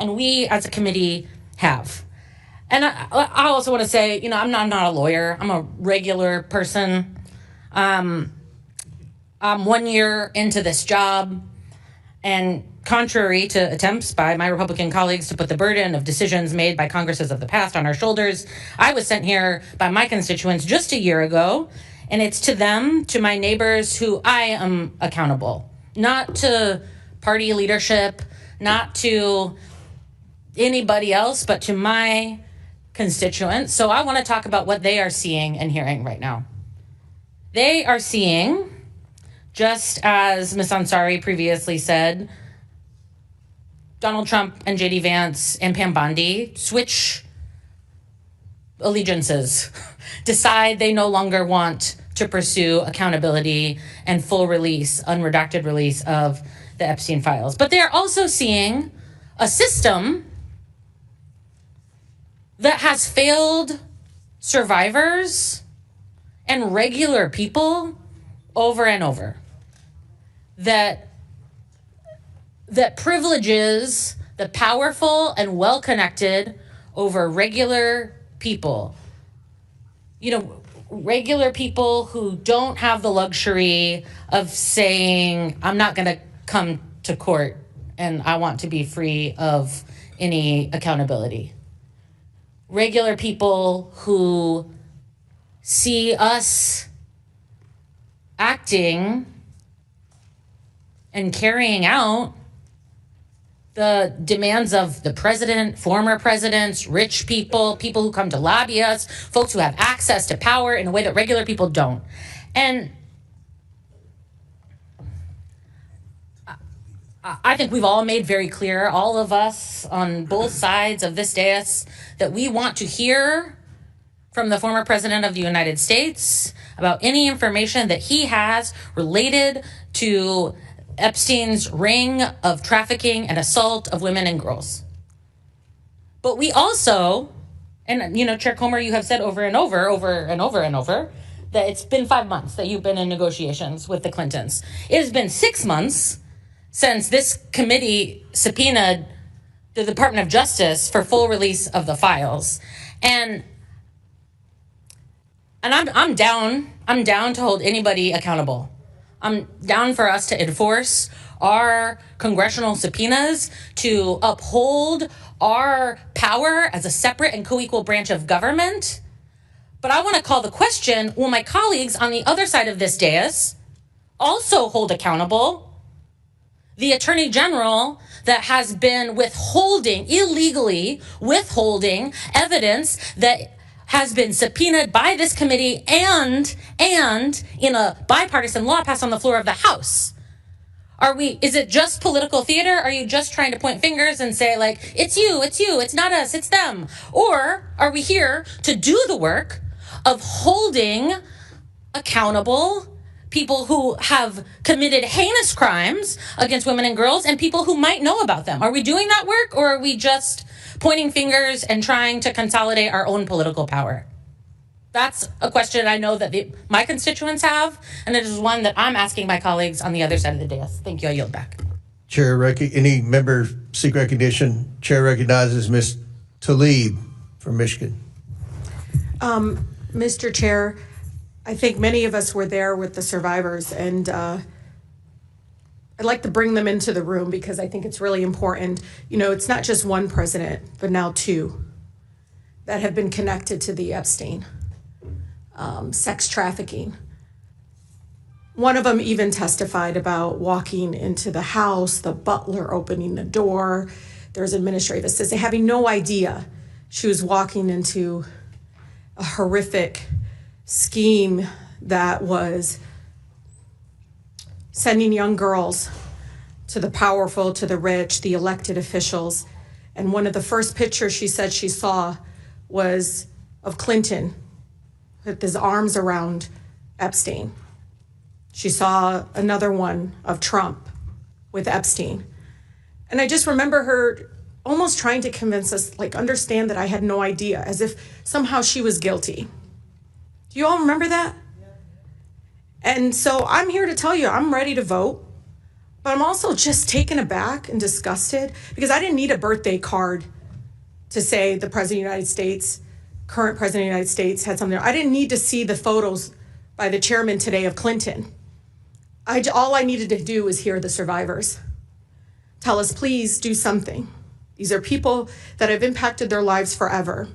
And we as a committee have. And I also want to say, I'm not a lawyer. I'm a regular person. I'm 1 year into this job, and contrary to attempts by my Republican colleagues to put the burden of decisions made by Congresses of the past on our shoulders, I was sent here by my constituents just a year ago, and it's to them, to my neighbors, who I am accountable. Not to party leadership, not to anybody else, but to my constituents. So I want to talk about what they are seeing and hearing right now. They are seeing, just as Ms. Ansari previously said, Donald Trump and J.D. Vance and Pam Bondi switch allegiances, decide they no longer want to pursue accountability and full release, unredacted release of the Epstein files. But they're also seeing a system that has failed survivors and regular people over and over. That privileges the powerful and well-connected over regular people. Regular people who don't have the luxury of saying, I'm not going to come to court and I want to be free of any accountability. Regular people who see us acting and carrying out the demands of the president, former presidents, rich people, people who come to lobby us, folks who have access to power in a way that regular people don't. And I think we've all made very clear, all of us on both sides of this dais, that we want to hear from the former president of the United States about any information that he has related to Epstein's ring of trafficking and assault of women and girls. But we also, and Chair Comer, you have said over and over, that it's been 5 months that you've been in negotiations with the Clintons. It has been 6 months since this committee subpoenaed the Department of Justice for full release of the files. And I'm down to hold anybody accountable. I'm down for us to enforce our congressional subpoenas, to uphold our power as a separate and co-equal branch of government. But I want to call the question, will my colleagues on the other side of this dais also hold accountable the Attorney General that has been illegally withholding evidence that has been subpoenaed by this committee and in a bipartisan law passed on the floor of the House? Is it just political theater? Are you just trying to point fingers and say, like, it's you, it's not us, it's them? Or are we here to do the work of holding accountable people who have committed heinous crimes against women and girls and people who might know about them? Are we doing that work, or are we just pointing fingers and trying to consolidate our own political power? That's a question I know that my constituents have, and it is one that I'm asking my colleagues on the other side of the dais. Thank you. I yield back. Chair, any member seek recognition? Chair recognizes Ms. Tlaib from Michigan. Mr. Chair, I think many of us were there with the survivors, and I'd like to bring them into the room because I think it's really important. It's not just one president, but now two that have been connected to the Epstein sex trafficking. One of them even testified about walking into the house, the butler opening the door, there's administrative assistant, having no idea she was walking into a horrific scheme that was sending young girls to the powerful, to the rich, the elected officials. And one of the first pictures she said she saw was of Clinton with his arms around Epstein. She saw another one of Trump with Epstein. And I just remember her almost trying to convince us, understand that I had no idea, as if somehow she was guilty. Do you all remember that? And so I'm here to tell you, I'm ready to vote But I'm also just taken aback and disgusted because I didn't need a birthday card to say the President of the United States, current President of the United States, had something. I didn't need to see the photos by the chairman today of Clinton. All I needed to do was hear the survivors tell us, please do something. These are people that have impacted their lives forever.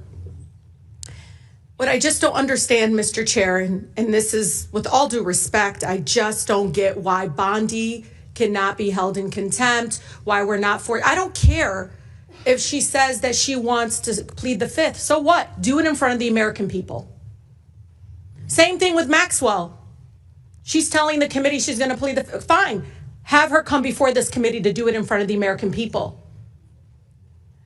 What I just don't understand, Mr. Chair, and this is with all due respect, I just don't get why Bondi cannot be held in contempt, why we're not for. I don't care if she says that she wants to plead the fifth. So what? Do it in front of the American people. Same thing with Maxwell. She's telling the committee she's going to plead the fifth. Fine. Have her come before this committee to do it in front of the American people.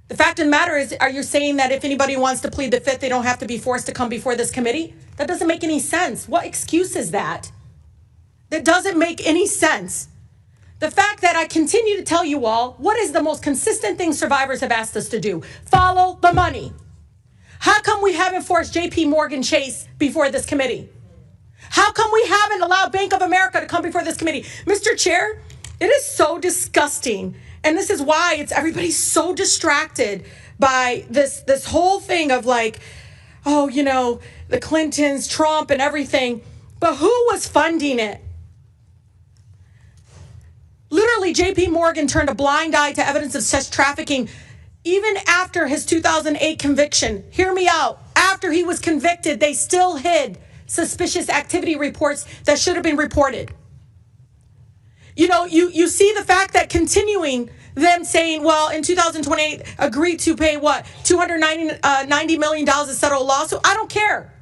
The fact of the matter is, are you saying that if anybody wants to plead the fifth, they don't have to be forced to come before this committee? That doesn't make any sense. What excuse is that? That doesn't make any sense. The fact that I continue to tell you all, what is the most consistent thing survivors have asked us to do? Follow the money. How come we haven't forced JP Morgan Chase before this committee? How come we haven't allowed Bank of America to come before this committee? Mr. Chair, it is so disgusting. And this is why everybody's so distracted by this whole thing of like, oh, you know, the Clintons, Trump and everything. But who was funding it? Literally, JP Morgan turned a blind eye to evidence of sex trafficking even after his 2008 conviction. Hear me out. After he was convicted, they still hid suspicious activity reports that should have been reported. You know, you see the fact that continuing them saying, well, in 2028, agreed to pay what? $290 million to settle a lawsuit. I don't care.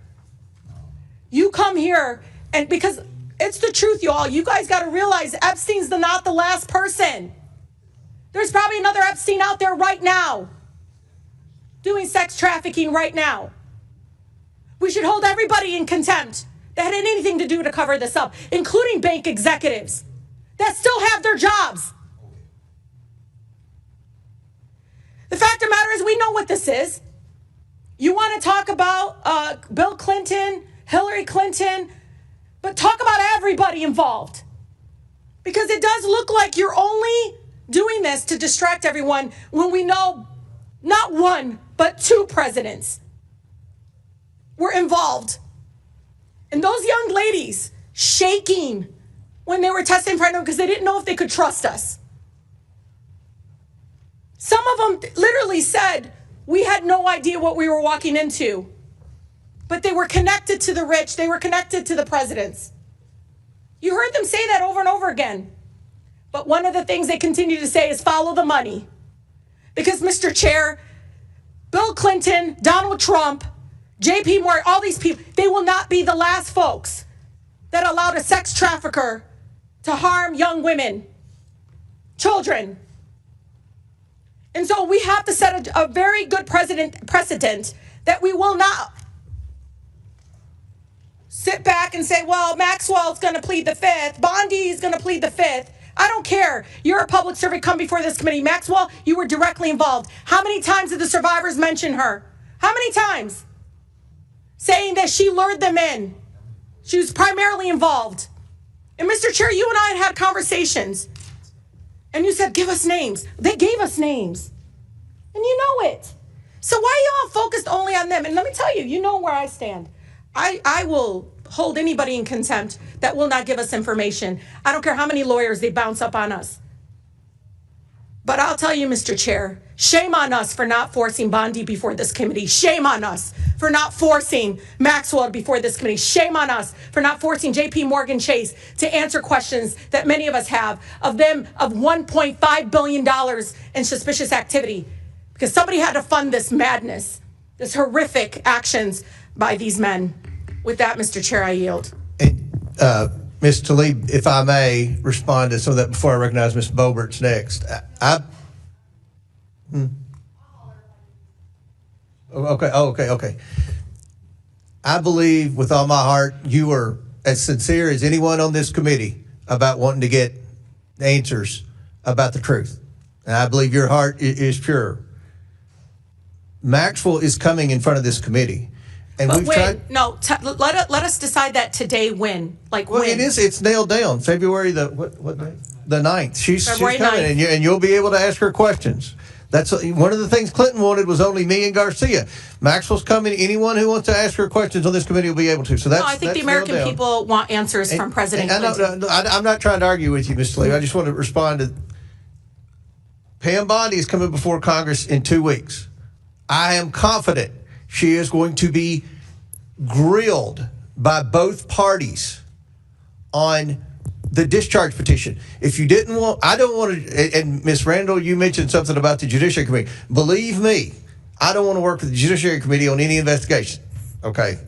You come here and because it's the truth, y'all. You guys got to realize Epstein's not the last person. There's probably another Epstein out there right now doing sex trafficking right now. We should hold everybody in contempt that had anything to do to cover this up, including bank executives that still have their jobs. The fact of the matter is we know what this is. You want to talk about Bill Clinton, Hillary Clinton, but talk about everybody involved. Because it does look like you're only doing this to distract everyone when we know not one, but two presidents were involved. And those young ladies shaking when they were testing in front of them because they didn't know if they could trust us. Some of them literally said, we had no idea what we were walking into. But they were connected to the rich. They were connected to the presidents. You heard them say that over and over again. But one of the things they continue to say is follow the money. Because, Mr. Chair, Bill Clinton, Donald Trump, JP Morgan, all these people, they will not be the last folks that allowed a sex trafficker to harm young women, children. And so we have to set a very good precedent that we will not sit back and say, well, Maxwell's going to plead the fifth. Bondi is going to plead the fifth. I don't care. You're a public servant. Come before this committee. Maxwell, you were directly involved. How many times did the survivors mention her? How many times? Saying that she lured them in. She was primarily involved. And Mr. Chair, you and I had conversations. And you said, give us names. They gave us names. And you know it. So why are y'all focused only on them? And let me tell you, you know where I stand. I will hold anybody in contempt that will not give us information. I don't care how many lawyers they bounce up on us. But I'll tell you, Mr. Chair, shame on us for not forcing Bondi before this committee. Shame on us for not forcing Maxwell before this committee. Shame on us for not forcing JP Morgan Chase to answer questions that many of us have of $1.5 billion in suspicious activity. Because somebody had to fund this madness, this horrific actions by these men. With that, Mr. Chair, I yield. Ms. Tlaib, if I may respond to some of that before I recognize Ms. Bobert's next. Okay. I believe with all my heart you are as sincere as anyone on this committee about wanting to get answers about the truth. And I believe your heart is pure. Maxwell is coming in front of this committee. And but we've when? tried. No, let us decide that today when. Like Well, when? it's nailed down. February the what day? The 9th. She's February coming, 9th. and you'll be able to ask her questions. That's one of the things Clinton wanted was only me and Garcia. Maxwell's coming. Anyone who wants to ask her questions on this committee will be able to. So that's. No, I think the American people want answers from President Clinton. I'm not trying to argue with you, Mr. Lee. I just want to respond to. Pam Bondi is coming before Congress in 2 weeks. I am confident she is going to be grilled by both parties on the discharge petition. If you didn't want, I don't want to, and Ms. Randall, you mentioned something about the Judiciary Committee. Believe me, I don't want to work with the Judiciary Committee on any investigation, okay?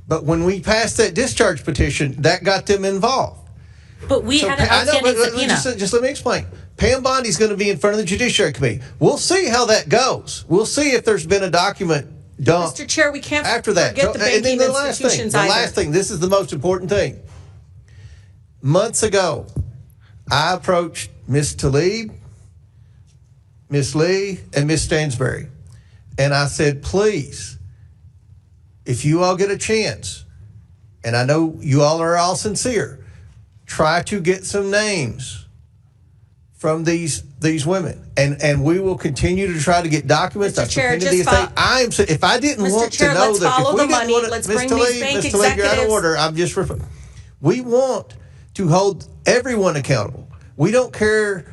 But when we passed that discharge petition, that got them involved. But we had an outstanding subpoena. Just let me explain. Pam Bondi's going to be in front of the Judiciary Committee. We'll see how that goes. We'll see if there's been a document dumped. Mr. Chair, we can't after that. forget the banking institutions either. The last thing, this is the most important thing. Months ago, I approached Ms. Tlaib, Ms. Lee, and Ms. Stansbury, and I said, please, if you all get a chance, and I know you all are all sincere, try to get some names from these women, and we will continue to try to get documents. Mr. Chair, if I didn't want to know that, if we didn't want to, let's bring these bank Tlaib, you're out of order. I'm just we want to hold everyone accountable. We don't care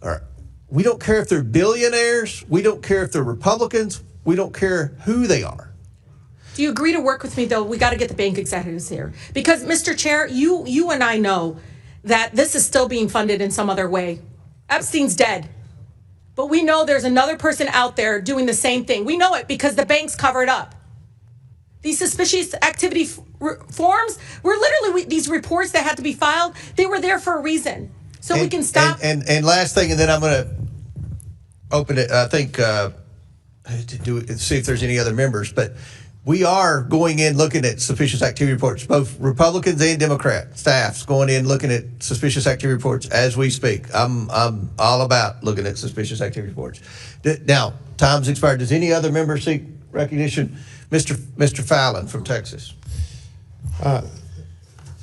if they're billionaires. We don't care if they're Republicans. We don't care who they are. Do you agree to work with me, though? We got to get the bank executives here. Because, Mr. Chair, you and I know that this is still being funded in some other way. Epstein's dead. But we know there's another person out there doing the same thing. We know it because the banks cover it up. These suspicious activity forms were literally these reports that had to be filed. They were there for a reason. So we can stop. And last thing, and then I'm going to open it, I think, to see if there's any other members. But we are going in looking at suspicious activity reports. Both Republicans and Democrat staffs going in looking at suspicious activity reports as we speak. I'm all about looking at suspicious activity reports. Now, time's expired. Does any other member seek recognition? Mr. Fallon from Texas. Thank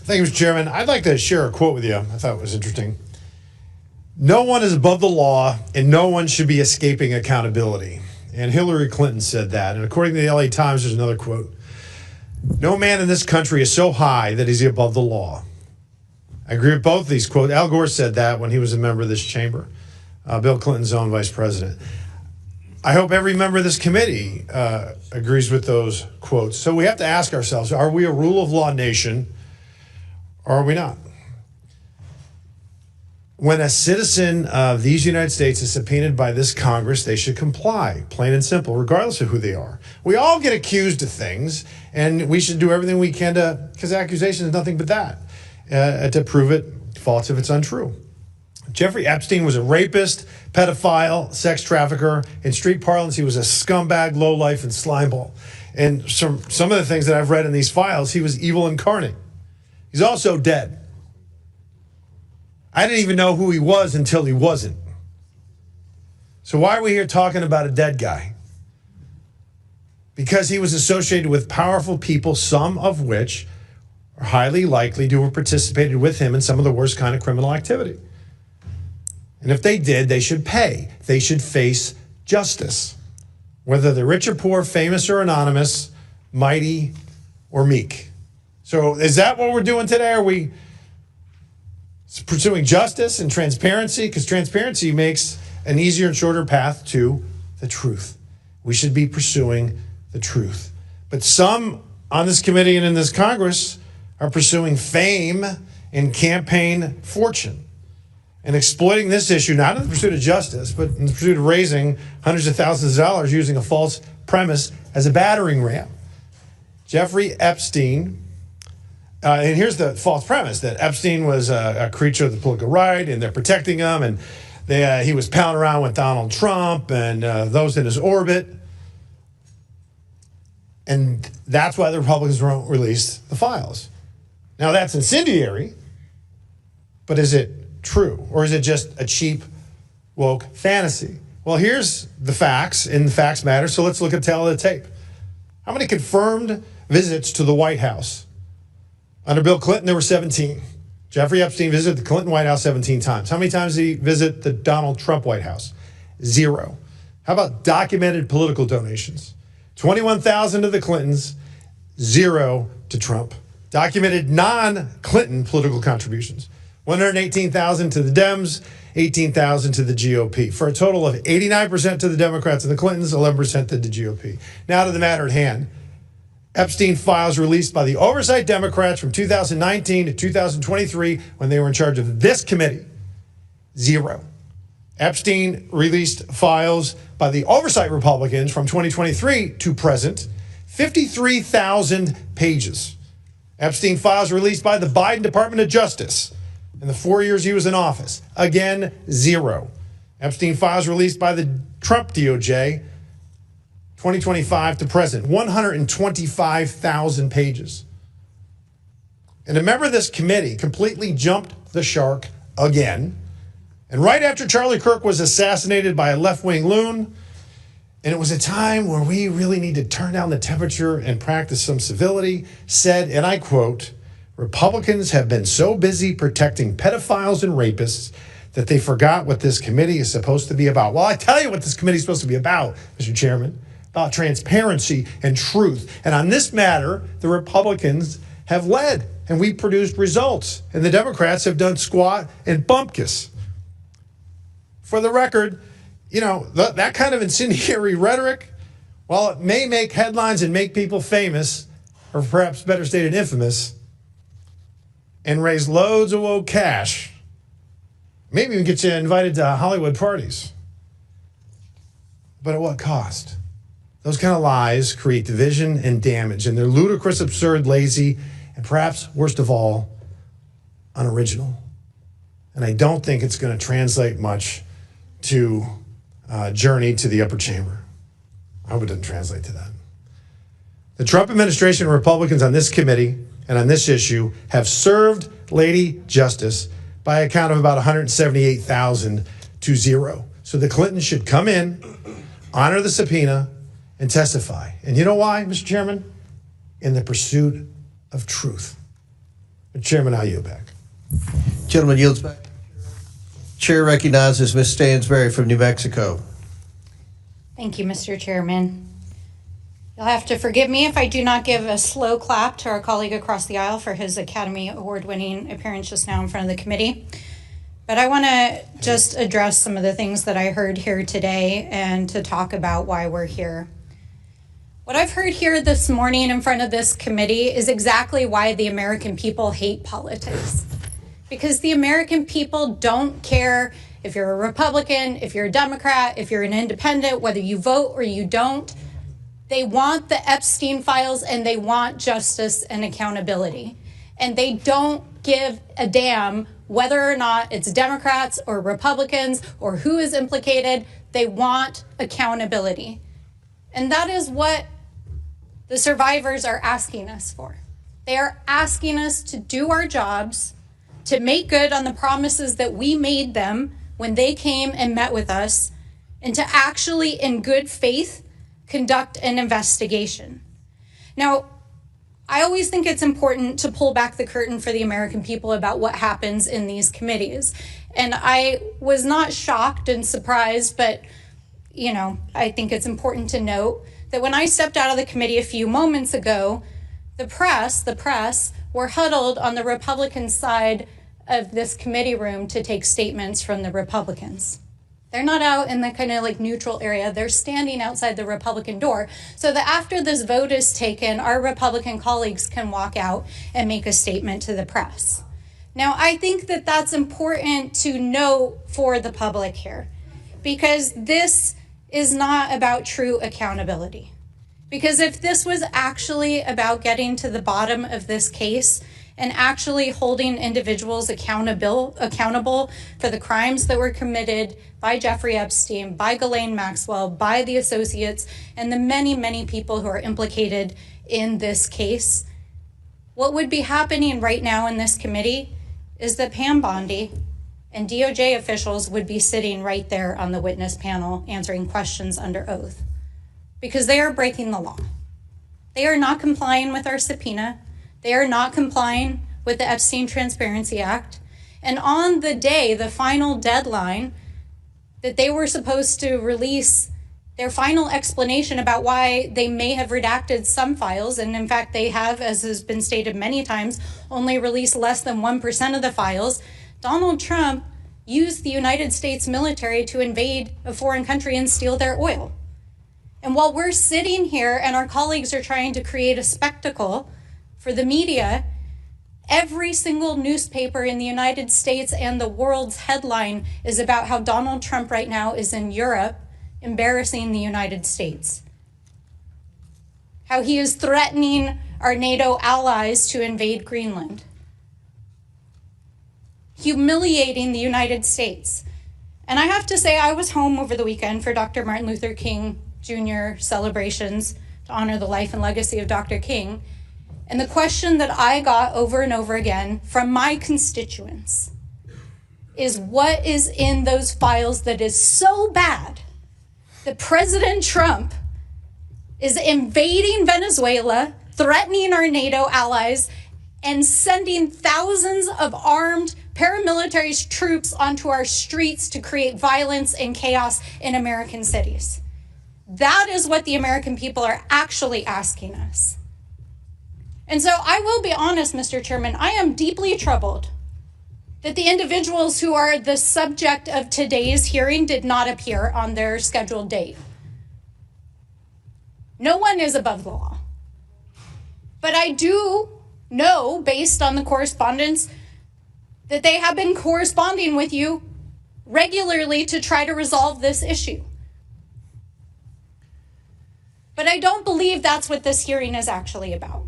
you, Mr. Chairman. I'd like to share a quote with you. I thought it was interesting. No one is above the law, and no one should be escaping accountability. And Hillary Clinton said that. And according to the LA Times, there's another quote. No man in this country is so high that he's above the law. I agree with both these quotes. Al Gore said that when he was a member of this chamber. Bill Clinton's own vice president. I hope every member of this committee agrees with those quotes. So we have to ask ourselves, are we a rule of law nation or are we not? When a citizen of these United States is subpoenaed by this Congress, they should comply, plain and simple, regardless of who they are. We all get accused of things, and we should do everything we can to, because accusation is nothing but that, to prove it false if it's untrue. Jeffrey Epstein was a rapist, pedophile, sex trafficker. In street parlance, he was a scumbag, lowlife, and slimeball. And some of the things that I've read in these files, he was evil incarnate. He's also dead. I didn't even know who he was until he wasn't. So why are we here talking about a dead guy? Because he was associated with powerful people, some of which are highly likely to have participated with him in some of the worst kind of criminal activity. And if they did, they should pay. They should face justice. Whether they're rich or poor, famous or anonymous, mighty or meek. So is that what we're doing today? Are we pursuing justice and transparency? Because transparency makes an easier and shorter path to the truth. We should be pursuing the truth. But some on this committee and in this Congress are pursuing fame and campaign fortune and exploiting this issue, not in the pursuit of justice, but in the pursuit of raising hundreds of thousands of dollars using a false premise as a battering ram. Jeffrey Epstein, and here's the false premise, that Epstein was a creature of the political right, and they're protecting him, and he was pounding around with Donald Trump and those in his orbit. And that's why the Republicans won't release the files. Now, that's incendiary, but is it true? Or is it just a cheap, woke fantasy? Well, here's the facts, and the facts matter, so let's look at tail of the tape. How many confirmed visits to the White House? Under Bill Clinton, there were 17. Jeffrey Epstein visited the Clinton White House 17 times. How many times did he visit the Donald Trump White House? 0. How about documented political donations? 21,000 to the Clintons, 0 to Trump. Documented non-Clinton political contributions. 118,000 to the Dems, 18,000 to the GOP, for a total of 89% to the Democrats and the Clintons, 11% to the GOP. Now to the matter at hand. Epstein files released by the oversight Democrats from 2019 to 2023 when they were in charge of this committee. 0. Epstein released files by the oversight Republicans from 2023 to present, 53,000 pages. Epstein files released by the Biden Department of Justice in the 4 years he was in office. Again, 0. Epstein files released by the Trump DOJ, 2025 to present, 125,000 pages. And a member of this committee completely jumped the shark again. And right after Charlie Kirk was assassinated by a left-wing loon, and it was a time where we really need to turn down the temperature and practice some civility, said, and I quote, "Republicans have been so busy protecting pedophiles and rapists that they forgot what this committee is supposed to be about." Well, I tell you what this committee is supposed to be about, Mr. Chairman, about transparency and truth. And on this matter, the Republicans have led, and we produced results, and the Democrats have done squat and bumpkiss. For the record, you know, that kind of incendiary rhetoric, while it may make headlines and make people famous, or perhaps better stated infamous, and raise loads of woke cash, maybe even get you invited to Hollywood parties. But at what cost? Those kind of lies create division and damage, and they're ludicrous, absurd, lazy, and perhaps, worst of all, unoriginal. And I don't think it's going to translate much to journey to the upper chamber. I hope it doesn't translate to that. The Trump administration and Republicans on this committee and on this issue have served Lady Justice by a count of about 178,000 to 0. So the Clintons should come in, honor the subpoena, and testify. And you know why, Mr. Chairman? In the pursuit of truth. Mr. Chairman, I yield back. Gentleman yields back. Chair recognizes Ms. Stansberry from New Mexico. Thank you, Mr. Chairman. You'll have to forgive me if I do not give a slow clap to our colleague across the aisle for his Academy Award-winning appearance just now in front of the committee. But I want to just address some of the things that I heard here today and to talk about why we're here. What I've heard here this morning in front of this committee is exactly why the American people hate politics. Because the American people don't care if you're a Republican, if you're a Democrat, if you're an independent, whether you vote or you don't. They want the Epstein files and they want justice and accountability. And they don't give a damn whether or not it's Democrats or Republicans or who is implicated. They want accountability. And that is what the survivors are asking us for. They are asking us to do our jobs, to make good on the promises that we made them when they came and met with us, and to actually, in good faith, conduct an investigation. Now, I always think it's important to pull back the curtain for the American people about what happens in these committees. And I was not shocked and surprised, but, you know, I think it's important to note that when I stepped out of the committee a few moments ago, the press were huddled on the Republican side of this committee room to take statements from the Republicans. They're not out in the kind of like neutral area. They're standing outside the Republican door so that after this vote is taken, our Republican colleagues can walk out and make a statement to the press. Now, I think that that's important to note for the public here, because this is not about true accountability. Because if this was actually about getting to the bottom of this case and actually holding individuals accountable for the crimes that were committed by Jeffrey Epstein, by Ghislaine Maxwell, by the associates, and the many, many people who are implicated in this case, what would be happening right now in this committee is that Pam Bondi and DOJ officials would be sitting right there on the witness panel answering questions under oath, because they are breaking the law. They are not complying with our subpoena. They are not complying with the Epstein Transparency Act. And on the day, the final deadline, that they were supposed to release their final explanation about why they may have redacted some files, and in fact they have, as has been stated many times, only released less than 1% of the files, Donald Trump used the United States military to invade a foreign country and steal their oil. And while we're sitting here and our colleagues are trying to create a spectacle for the media, every single newspaper in the United States and the world's headline is about how Donald Trump right now is in Europe embarrassing the United States. How he is threatening our NATO allies to invade Greenland. Humiliating the United States. And I have to say, I was home over the weekend for Dr. Martin Luther King Jr. celebrations to honor the life and legacy of Dr. King. And the question that I got over and over again from my constituents is, what is in those files that is so bad that President Trump is invading Venezuela, threatening our NATO allies, and sending thousands of armed paramilitary troops onto our streets to create violence and chaos in American cities? That is what the American people are actually asking us. And so I will be honest, Mr. Chairman, I am deeply troubled that the individuals who are the subject of today's hearing did not appear on their scheduled date. No one is above the law. But I do know, based on the correspondence, that they have been corresponding with you regularly to try to resolve this issue. But I don't believe that's what this hearing is actually about.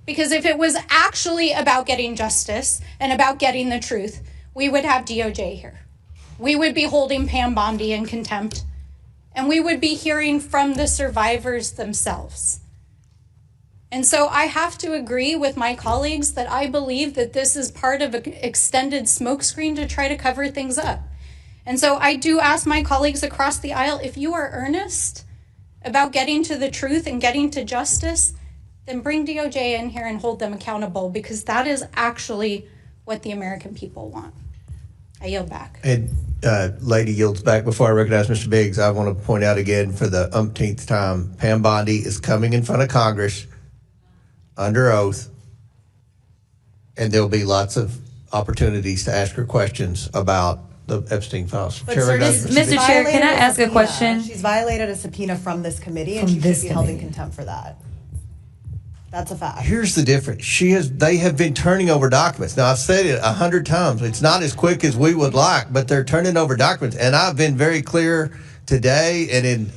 Because if it was actually about getting justice and about getting the truth, we would have DOJ here. We would be holding Pam Bondi in contempt, and we would be hearing from the survivors themselves. And so I have to agree with my colleagues that I believe that this is part of an extended smokescreen to try to cover things up. And so I do ask my colleagues across the aisle, if you are earnest about getting to the truth and getting to justice, then bring DOJ in here and hold them accountable, because that is actually what the American people want. I yield back. And lady yields back. Before I recognize Mr. Biggs, I want to point out again for the umpteenth time, Pam Bondi is coming in front of Congress under oath, and there'll be lots of opportunities to ask her questions about the Epstein files. But Mr. Chair, can I ask a question? She's violated a subpoena from this committee, and she should be held in contempt for that. That's a fact. Here's the difference. They have been turning over documents. Now, I've said it 100 times. It's not as quick as we would like, but they're turning over documents. And I've been very clear today and in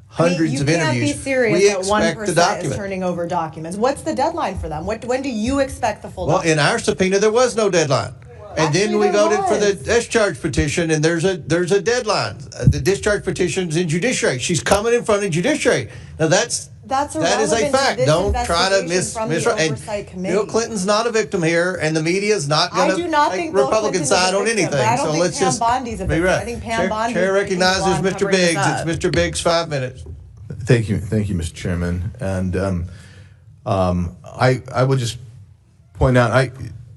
hundreds of interviews. You can't be serious that 1% is turning over documents. What's the deadline for them? When do you expect the full document? Well, in our subpoena, there was no deadline. And then we voted for the discharge petition, and there's a deadline. The discharge petition's in judiciary. She's coming in front of judiciary. Now that is a fact. Don't try to misrepresent. And Bill Clinton's not a victim here, and the media is not going to take Republican side on anything. So let's just be right. I think Pam Bondi. Chair recognizes Mr. Biggs. It's Mr. Biggs, 5 minutes. Thank you, Mr. Chairman. And I would just point out,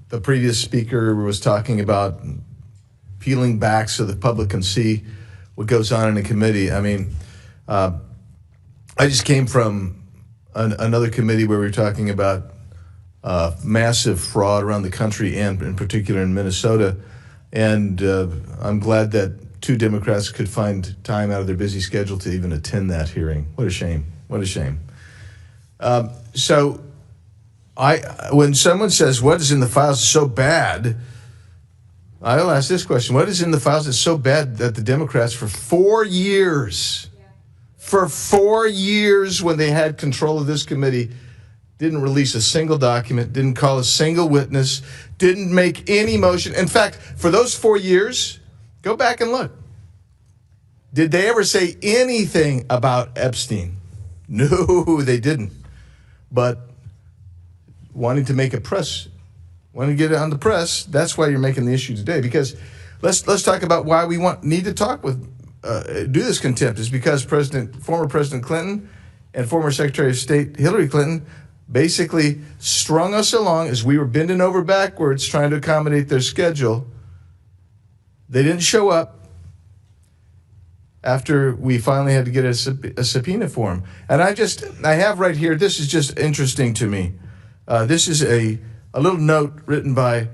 the previous speaker was talking about peeling back so the public can see what goes on in a committee. I mean, I just came from another committee where we were talking about massive fraud around the country, and in particular in Minnesota. And I'm glad that 2 Democrats could find time out of their busy schedule to even attend that hearing. What a shame. What a shame. When someone says, what is in the files so bad, I'll ask this question. What is in the files that's so bad that the Democrats for 4 years, when they had control of this committee, didn't release a single document, didn't call a single witness, didn't make any motion? In fact, for those 4 years, go back and look. Did they ever say anything about Epstein? No, they didn't. But wanting to make wanting to get it on the press, that's why you're making the issue today. Because let's talk about why we need to talk with do this contempt. Is because former President Clinton and former Secretary of State Hillary Clinton basically strung us along as we were bending over backwards trying to accommodate their schedule. They didn't show up after we finally had to get a subpoena for them. And I have right here, this is just interesting to me. This is a little note written by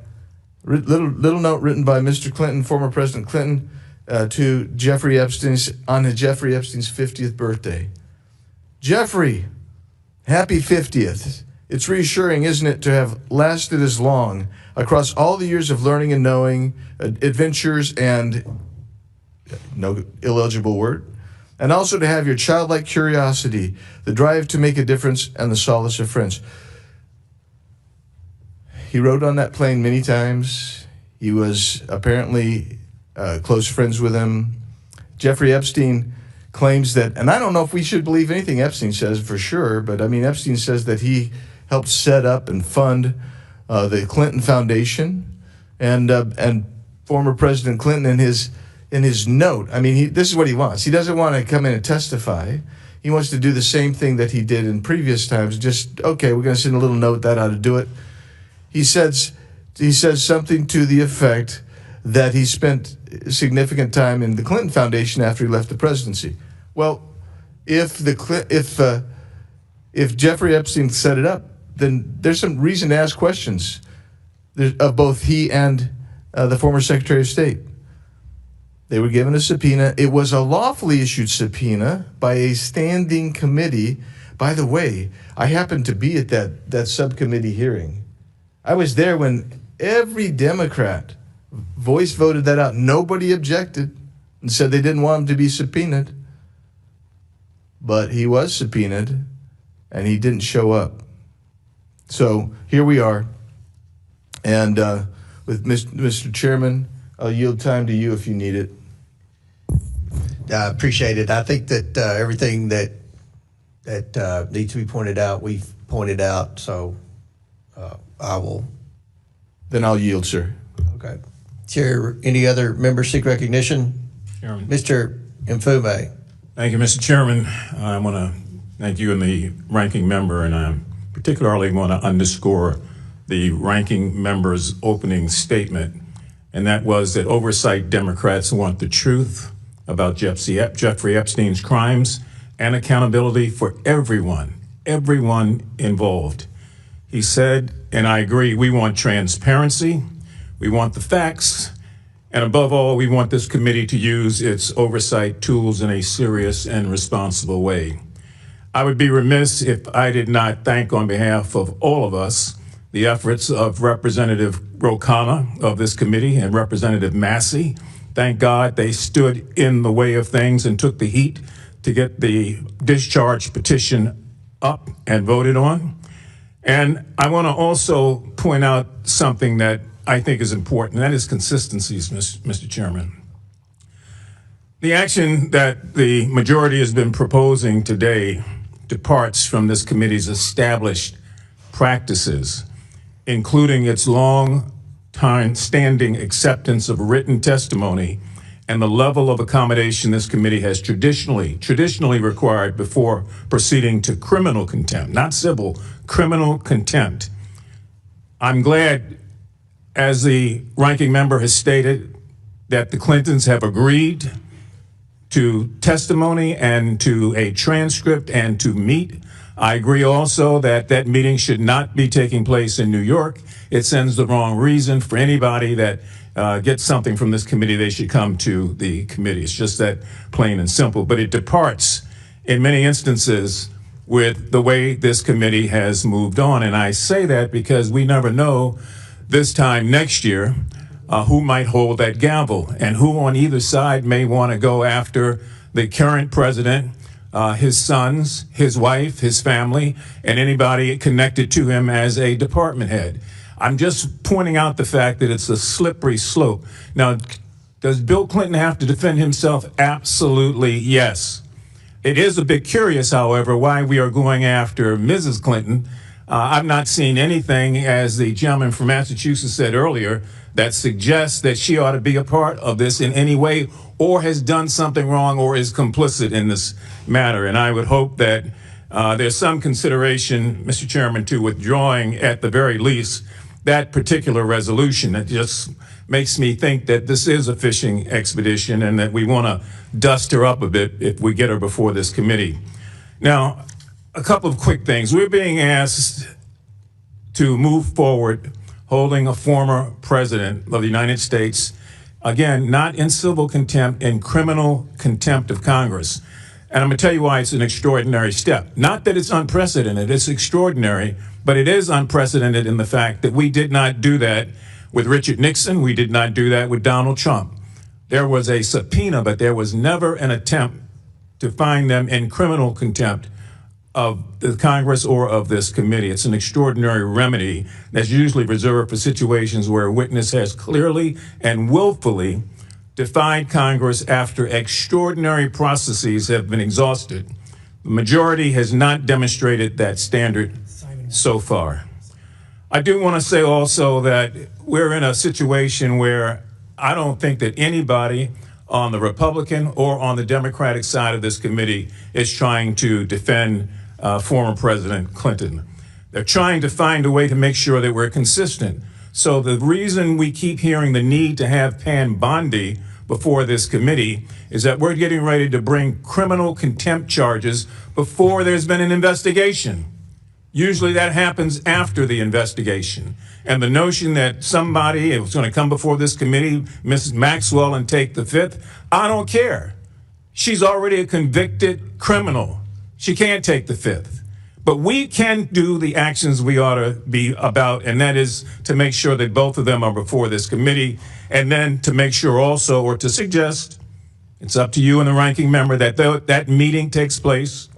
Mr. Clinton, former President Clinton, to Jeffrey Epstein's 50th birthday. Jeffrey, happy 50th. It's reassuring, isn't it, to have lasted as long across all the years of learning and knowing, adventures and, no illegible word, and also to have your childlike curiosity, the drive to make a difference, and the solace of friends. He rode on that plane many times. He was apparently close friends with him. Jeffrey Epstein claims that, and I don't know if we should believe anything Epstein says for sure, but I mean, Epstein says that he helped set up and fund the Clinton Foundation, and former President Clinton in his note, I mean, this is what he wants. He doesn't want to come in and testify. He wants to do the same thing that he did in previous times. Just, okay, we're going to send a little note, that ought to do it. He says something to the effect that he spent significant time in the Clinton Foundation after he left the presidency. Well, if Jeffrey Epstein set it up, then there's some reason to ask questions of both he and the former Secretary of State. They were given a subpoena. It was a lawfully issued subpoena by a standing committee. By the way, I happened to be at that subcommittee hearing. I was there when every Democrat voice voted that out. Nobody objected and said they didn't want him to be subpoenaed. But he was subpoenaed, and he didn't show up. So here we are. And with Mr. Chairman, I'll yield time to you if you need it. I appreciate it. I think that everything that needs to be pointed out, we've pointed out. So I will. Then I'll yield, sir. Okay. Chair, any other members seek recognition? Chairman. Mr. Mfume. Thank you, Mr. Chairman. I want to thank you and the ranking member, and I particularly want to underscore the ranking member's opening statement, and that was that oversight Democrats want the truth about Jeffrey Epstein's crimes and accountability for everyone involved. He said, and I agree, we want transparency, we want the facts, and above all, we want this committee to use its oversight tools in a serious and responsible way. I would be remiss if I did not thank, on behalf of all of us, the efforts of Representative Rokana of this committee and Representative Massey. Thank God they stood in the way of things and took the heat to get the discharge petition up and voted on. And I want to also point out something that I think is important, and that is consistencies, Mr. Chairman. The action that the majority has been proposing today departs from this committee's established practices, including its long-time standing acceptance of written testimony and the level of accommodation this committee has traditionally required before proceeding to criminal contempt, not civil, criminal contempt. I'm glad, as the ranking member has stated, that the Clintons have agreed to testimony and to a transcript and to meet. I agree also that that meeting should not be taking place in New York. It sends the wrong reason for anybody that gets something from this committee. They should come to the committee. It's just that plain and simple. But it departs in many instances with the way this committee has moved on. And I say that because we never know this time next year who might hold that gavel and who on either side may want to go after the current president, his sons, his wife, his family, and anybody connected to him as a department head. I'm just pointing out the fact that it's a slippery slope. Now, does Bill Clinton have to defend himself? Absolutely, yes. It is a bit curious, however, why we are going after Mrs. Clinton. I've not seen anything, as the gentleman from Massachusetts said earlier, that suggests that she ought to be a part of this in any way or has done something wrong or is complicit in this matter. And I would hope that there's some consideration, Mr. Chairman, to withdrawing at the very least that particular resolution. It just makes me think that this is a fishing expedition and that we want to dust her up a bit if we get her before this committee. Now, a couple of quick things. We're being asked to move forward holding a former president of the United States, again, not in civil contempt, in criminal contempt of Congress. And I'm going to tell you why it's an extraordinary step. Not that it's unprecedented, it's extraordinary, but it is unprecedented in the fact that we did not do that with Richard Nixon. We did not do that with Donald Trump. There was a subpoena, but there was never an attempt to find them in criminal contempt of the Congress or of this committee. It's an extraordinary remedy that's usually reserved for situations where a witness has clearly and willfully defied Congress after extraordinary processes have been exhausted. The majority has not demonstrated that standard so far. I do want to say also that we're in a situation where I don't think that anybody on the Republican or on the Democratic side of this committee is trying to defend former President Clinton. They're trying to find a way to make sure that we're consistent. So the reason we keep hearing the need to have Pam Bondi before this committee is that we're getting ready to bring criminal contempt charges before there's been an investigation. Usually that happens after the investigation. And the notion that somebody is going to come before this committee, Mrs. Maxwell, and take the fifth, I don't care. She's already a convicted criminal. She can't take the fifth. But we can do the actions we ought to be about, and that is to make sure that both of them are before this committee, and then to make sure also, or to suggest, it's up to you and the ranking member, that that meeting takes place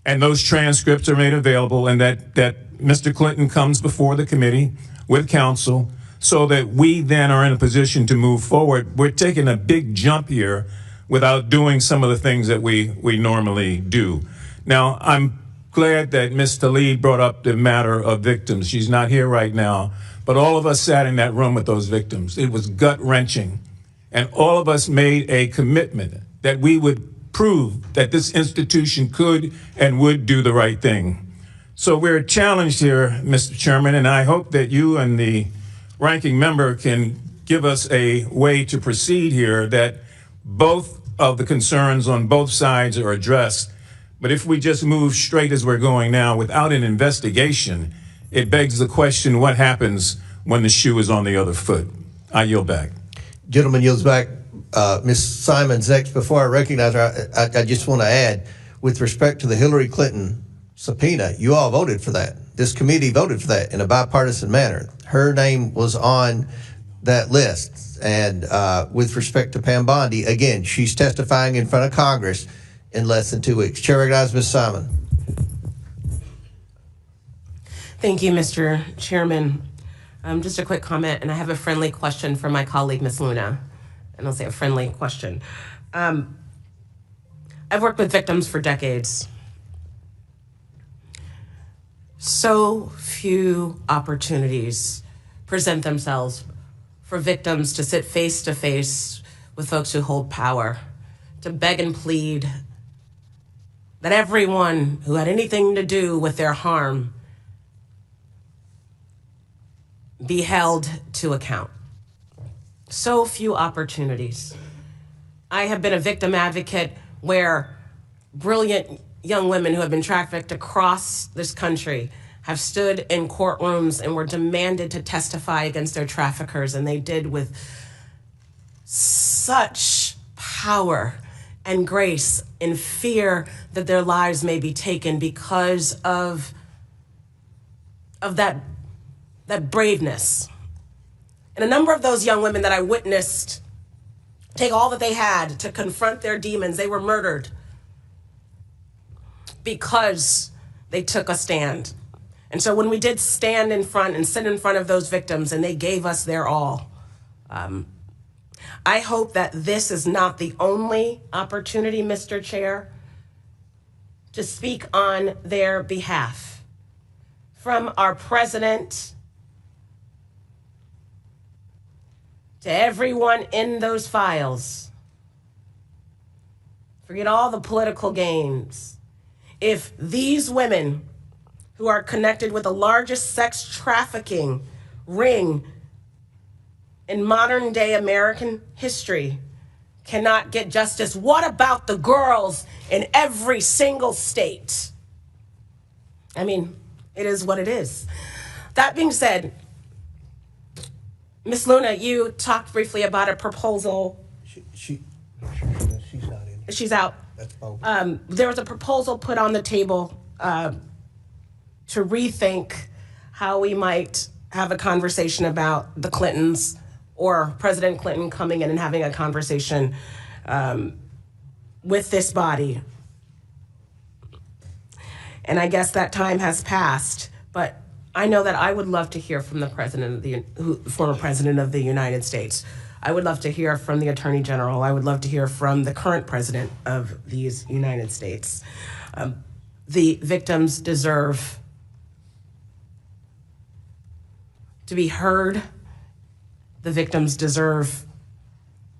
and those transcripts are made available, and that Mr. Clinton comes before the committee with counsel so that we then are in a position to move forward. We're taking a big jump here without doing some of the things that we normally do. Now, I'm glad that Ms. Tlaib brought up the matter of victims. She's not here right now, but all of us sat in that room with those victims. It was gut-wrenching, and all of us made a commitment that we would prove that this institution could and would do the right thing. So we're challenged here, Mr. Chairman, and I hope that you and the ranking member can give us a way to proceed here, that both of the concerns on both sides are addressed. But if we just move straight as we're going now without an investigation, it begs the question, what happens when the shoe is on the other foot? I yield back. Gentleman yields back. Ms. Simons next. Before I recognize her, I just want to add, with respect to the Hillary Clinton subpoena, you all voted for that. This committee voted for that in a bipartisan manner. Her name was on that list. And with respect to Pam Bondi, again, she's testifying in front of Congress in less than 2 weeks. Chair recognizes Ms. Simon. Thank you, Mr. Chairman. Just a quick comment, and I have a friendly question for my colleague, Ms. Luna. And I'll say a friendly question. I've worked with victims for decades. So few opportunities present themselves for victims to sit face to face with folks who hold power, to beg and plead that everyone who had anything to do with their harm be held to account. So few opportunities. I have been a victim advocate where brilliant young women who have been trafficked across this country have stood in courtrooms and were demanded to testify against their traffickers, and they did with such power and grace, in fear that their lives may be taken because of that braveness. And a number of those young women that I witnessed take all that they had to confront their demons, they were murdered because they took a stand. And so when we did stand in front and sit in front of those victims and they gave us their all, I hope that this is not the only opportunity, Mr. Chair, to speak on their behalf. From our president to everyone in those files, forget all the political games. if these women who are connected with the largest sex trafficking ring in modern day American history cannot get justice, what about the girls in every single state? I mean, it is what it is. That being said, Ms. Luna, you talked briefly about a proposal. She's not in. She's out. That's both. There was a proposal put on the table to rethink how we might have a conversation about the Clintons or President Clinton coming in and having a conversation with this body. And I guess that time has passed, but I know that I would love to hear from the former president of the United States. I would love to hear from the Attorney General. I would love to hear from the current president of these United States. The victims deserve to be heard. The victims deserve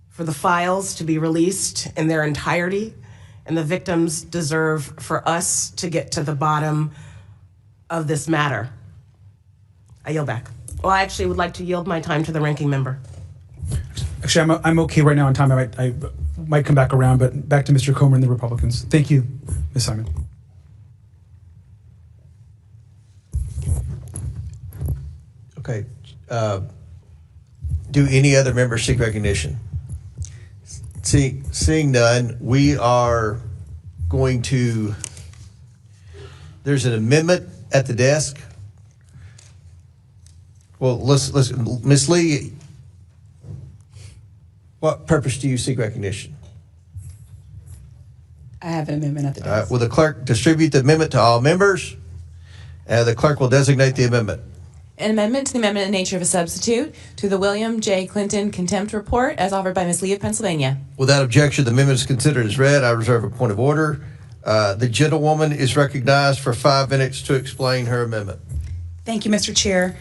for the files to be released in their entirety. And the victims deserve for us to get to the bottom of this matter. I yield back. Well, I actually would like to yield my time to the ranking member. Actually, I'm okay right now on time. I might come back around, but back to Mr. Comer and the Republicans. Thank you, Ms. Simon. Okay. Do any other members seek recognition? Seeing none, we are going to, there's an amendment at the desk. Well, let's Ms. Lee, what purpose do you seek recognition? I have an amendment at the desk. Will the clerk distribute the amendment to all members? The clerk will designate the amendment. An amendment to the amendment in nature of a substitute to the William J. Clinton Contempt Report as offered by Ms. Lee of Pennsylvania. Without objection, the amendment is considered as read. I reserve a point of order. The gentlewoman is recognized for 5 minutes to explain her amendment. Thank you, Mr. Chair.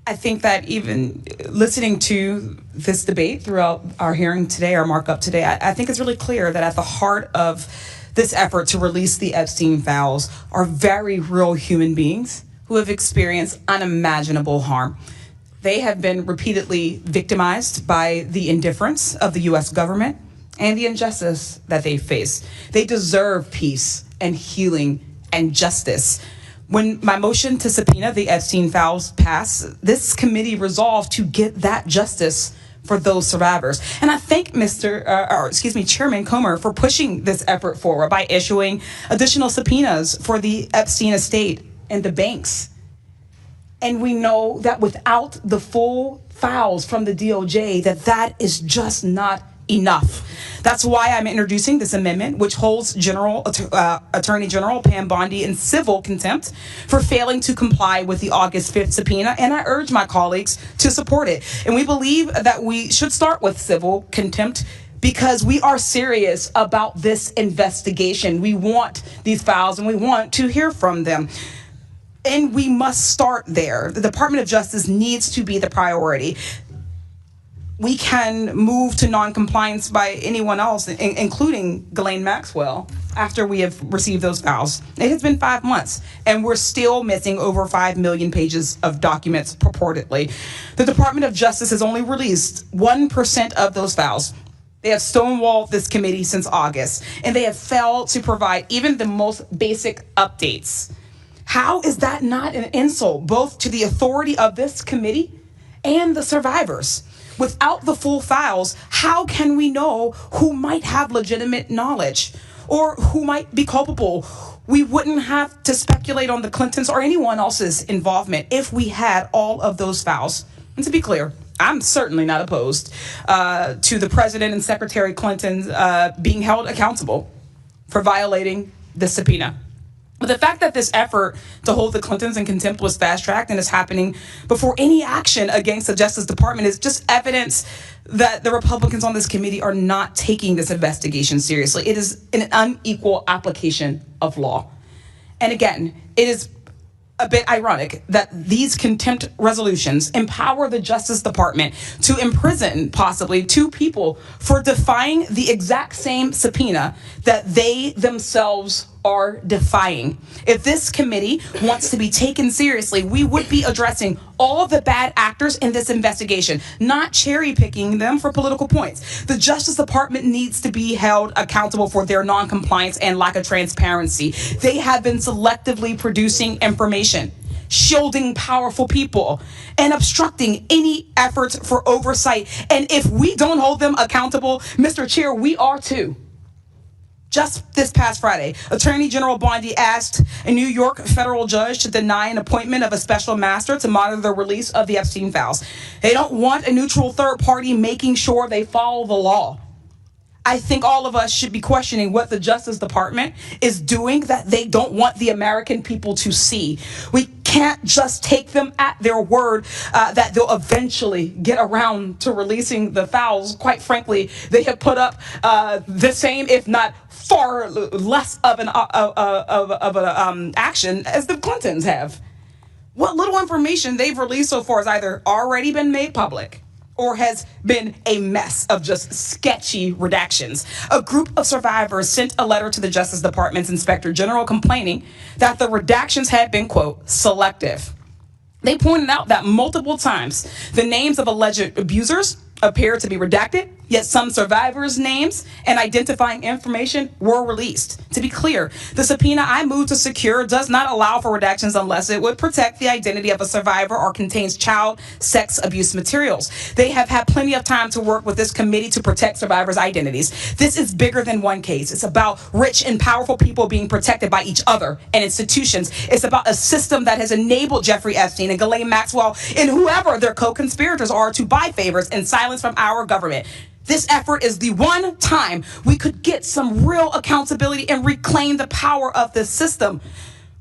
I think that even listening to this debate throughout our hearing today, our markup today, I think it's really clear that at the heart of this effort to release the Epstein files are very real human beings who have experienced unimaginable harm. They have been repeatedly victimized by the indifference of the U.S. government and the injustice that they face. They deserve peace and healing and justice. When my motion to subpoena the Epstein files passed, this committee resolved to get that justice for those survivors. And I thank Chairman Comer for pushing this effort forward by issuing additional subpoenas for the Epstein estate and the banks. And we know that without the full files from the DOJ, that is just not enough. That's why I'm introducing this amendment, which holds Attorney General Pam Bondi in civil contempt for failing to comply with the August 5th subpoena, and I urge my colleagues to support it. And we believe that we should start with civil contempt because we are serious about this investigation. We want these files and we want to hear from them. And we must start there. The Department of Justice needs to be the priority. We can move to non-compliance by anyone else, including Ghislaine Maxwell, after we have received those files. It has been 5 months, and we're still missing over 5 million pages of documents, purportedly. The Department of Justice has only released 1% of those files. They have stonewalled this committee since August, and they have failed to provide even the most basic updates. How is that not an insult, both to the authority of this committee and the survivors? Without the full files, how can we know who might have legitimate knowledge or who might be culpable? We wouldn't have to speculate on the Clintons or anyone else's involvement if we had all of those files. And to be clear, I'm certainly not opposed to the President and Secretary Clinton being held accountable for violating the subpoena. But the fact that this effort to hold the Clintons in contempt was fast-tracked and is happening before any action against the Justice Department is just evidence that the Republicans on this committee are not taking this investigation seriously. It is an unequal application of law. And again, it is a bit ironic that these contempt resolutions empower the Justice Department to imprison possibly 2 people for defying the exact same subpoena that they themselves are defying. If this committee wants to be taken seriously, we would be addressing all the bad actors in this investigation, not cherry picking them for political points. The Justice Department needs to be held accountable for their non-compliance and lack of transparency. They have been selectively producing information, shielding powerful people, and obstructing any efforts for oversight. And if we don't hold them accountable, Mr. Chair, we are too. Just this past Friday, Attorney General Bondi asked a New York federal judge to deny an appointment of a special master to monitor the release of the Epstein files. They don't want a neutral third party making sure they follow the law. I think all of us should be questioning what the Justice Department is doing that they don't want the American people to see. We can't just take them at their word that they'll eventually get around to releasing the files. Quite frankly, they have put up the same, if not far less of an action as the Clintons have. What little information they've released so far has either already been made public or has been a mess of just sketchy redactions. A group of survivors sent a letter to the Justice Department's Inspector General complaining that the redactions had been, quote, selective. They pointed out that multiple times the names of alleged abusers appeared to be redacted, yet some survivors' names and identifying information were released. To be clear, the subpoena I moved to secure does not allow for redactions unless it would protect the identity of a survivor or contains child sex abuse materials. They have had plenty of time to work with this committee to protect survivors' identities. This is bigger than one case. It's about rich and powerful people being protected by each other and institutions. It's about a system that has enabled Jeffrey Epstein and Ghislaine Maxwell and whoever their co-conspirators are to buy favors and silence from our government. This effort is the one time we could get some real accountability and reclaim the power of this system.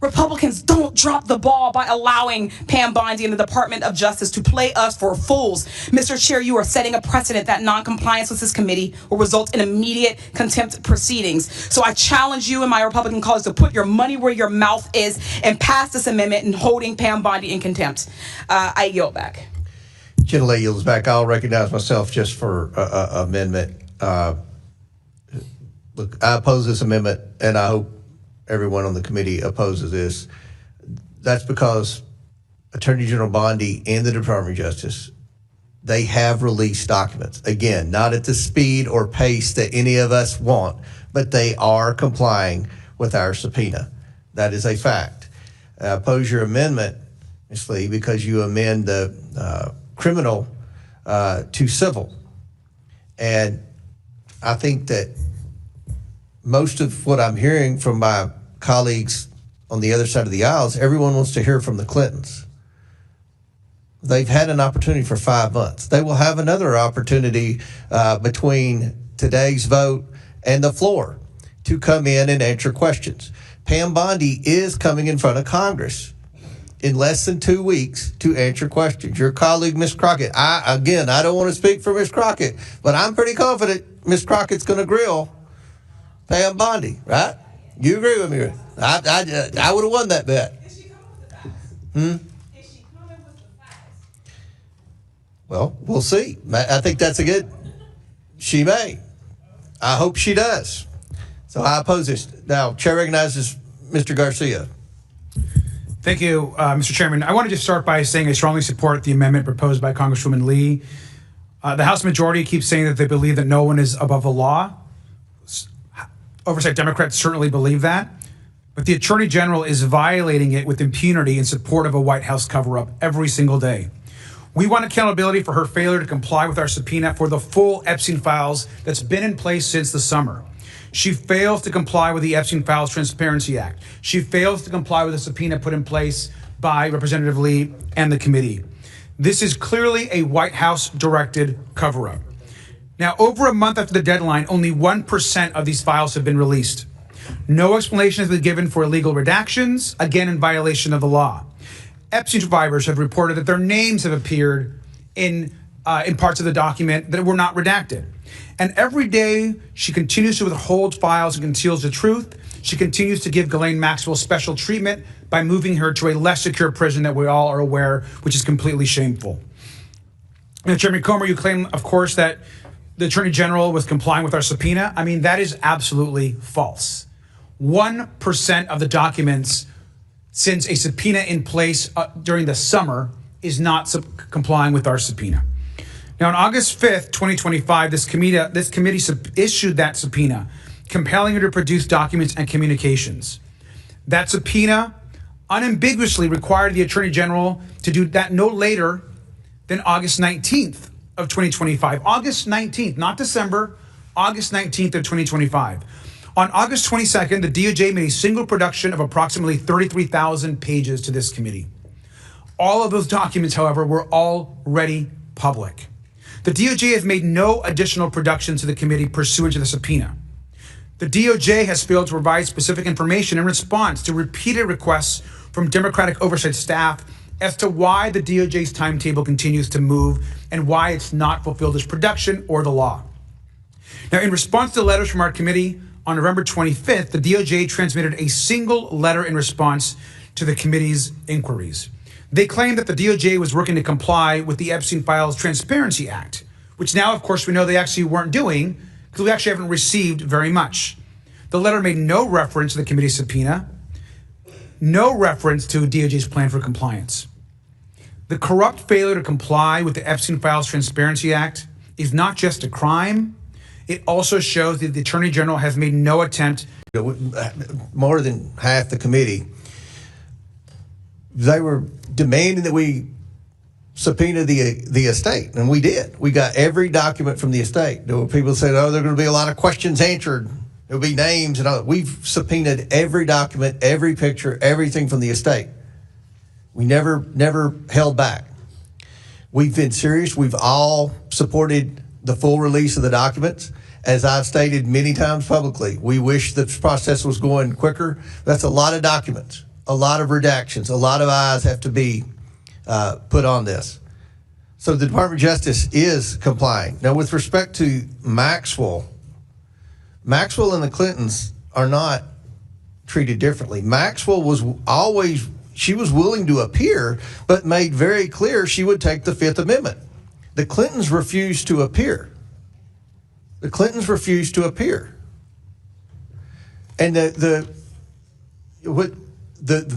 Republicans, don't drop the ball by allowing Pam Bondi and the Department of Justice to play us for fools. Mr. Chair, you are setting a precedent that non-compliance with this committee will result in immediate contempt proceedings. So I challenge you and my Republican colleagues to put your money where your mouth is and pass this amendment in holding Pam Bondi in contempt. I yield back. Gentlelady yields back. I'll recognize myself just for amendment. Look, I oppose this amendment, and I hope everyone on the committee opposes this. That's because Attorney General Bondi and the Department of Justice, they have released documents. Again, not at the speed or pace that any of us want, but they are complying with our subpoena. That is a fact. I oppose your amendment, Ms. Lee, because you amend the criminal to civil. And I think that most of what I'm hearing from my colleagues on the other side of the aisle is everyone wants to hear from the Clintons. They've had an opportunity for 5 months. They will have another opportunity between today's vote and the floor to come in and answer questions. Pam Bondi is coming in front of Congress in less than 2 weeks to answer questions. Your colleague, Ms. Crockett, I don't want to speak for Ms. Crockett, but I'm pretty confident Ms. Crockett's going to grill Pam Bondi, right? You agree with me? I would have won that bet. Well, we'll see. I think that's a good, she may. I hope she does. So I oppose this. Now, Chair recognizes Mr. Garcia. Thank you, Mr. Chairman. I want to just start by saying I strongly support the amendment proposed by Congresswoman Lee. The House majority keeps saying that they believe that no one is above the law. Oversight Democrats certainly believe that. But the Attorney General is violating it with impunity in support of a White House cover-up every single day. We want accountability for her failure to comply with our subpoena for the full Epstein files that's been in place since the summer. She fails to comply with the Epstein Files Transparency Act. She fails to comply with the subpoena put in place by Representative Lee and the committee. This is clearly a White House-directed cover-up. Now, over a month after the deadline, only 1% of these files have been released. No explanation has been given for illegal redactions, again in violation of the law. Epstein survivors have reported that their names have appeared in parts of the document that were not redacted. And every day, she continues to withhold files and conceals the truth. She continues to give Ghislaine Maxwell special treatment by moving her to a less secure prison that we all are aware, which is completely shameful. Now, Chairman Comer, you claim, of course, that the Attorney General was complying with our subpoena. I mean, that is absolutely false. 1% of the documents since a subpoena in place during the summer is not complying with our subpoena. Now, on August 5th, 2025, this committee issued that subpoena, compelling her to produce documents and communications. That subpoena unambiguously required the Attorney General to do that no later than August 19th of 2025. August 19th, not December, August 19th of 2025. On August 22nd, the DOJ made a single production of approximately 33,000 pages to this committee. All of those documents, however, were already public. The DOJ has made no additional productions to the committee pursuant to the subpoena. The DOJ has failed to provide specific information in response to repeated requests from Democratic oversight staff as to why the DOJ's timetable continues to move and why it's not fulfilled its production or the law. Now, in response to letters from our committee on November 25th, the DOJ transmitted a single letter in response to the committee's inquiries. They claimed that the DOJ was working to comply with the Epstein Files Transparency Act, which now, of course, we know they actually weren't doing because we actually haven't received very much. The letter made no reference to the committee's subpoena, no reference to DOJ's plan for compliance. The corrupt failure to comply with the Epstein Files Transparency Act is not just a crime, it also shows that the Attorney General has made no attempt. More than half the committee, they were demanding that we subpoena the estate, and we did. We got every document from the estate. There were people who said, oh, there are going to be a lot of questions answered. There'll be names and all. We've subpoenaed every document, every picture, everything from the estate. We never held back. We've been serious. We've all supported the full release of the documents. As I've stated many times publicly, we wish the process was going quicker. That's a lot of documents, a lot of redactions, a lot of eyes have to be put on this. So the Department of Justice is complying. Now, with respect to Maxwell and the Clintons are not treated differently. Maxwell was always, she was willing to appear, but made very clear she would take the Fifth Amendment. The Clintons refused to appear. The Clintons refused to appear. And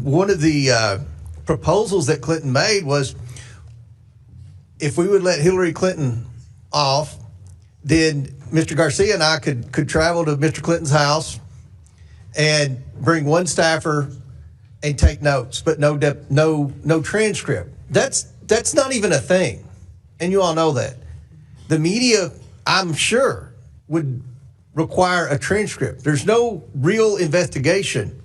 one of the proposals that Clinton made was if we would let Hillary Clinton off, then Mr. Garcia and I could travel to Mr. Clinton's house and bring one staffer and take notes, but no transcript. That's not even a thing, and you all know that. The media, I'm sure, would require a transcript. There's no real investigation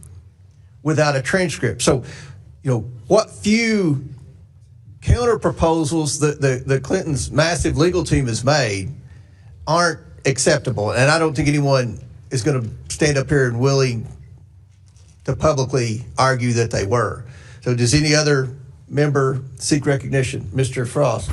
without a transcript. So, what few counter proposals the Clintons' massive legal team has made aren't acceptable, and I don't think anyone is going to stand up here and willing to publicly argue that they were. So does any other member seek recognition? Mr. Frost.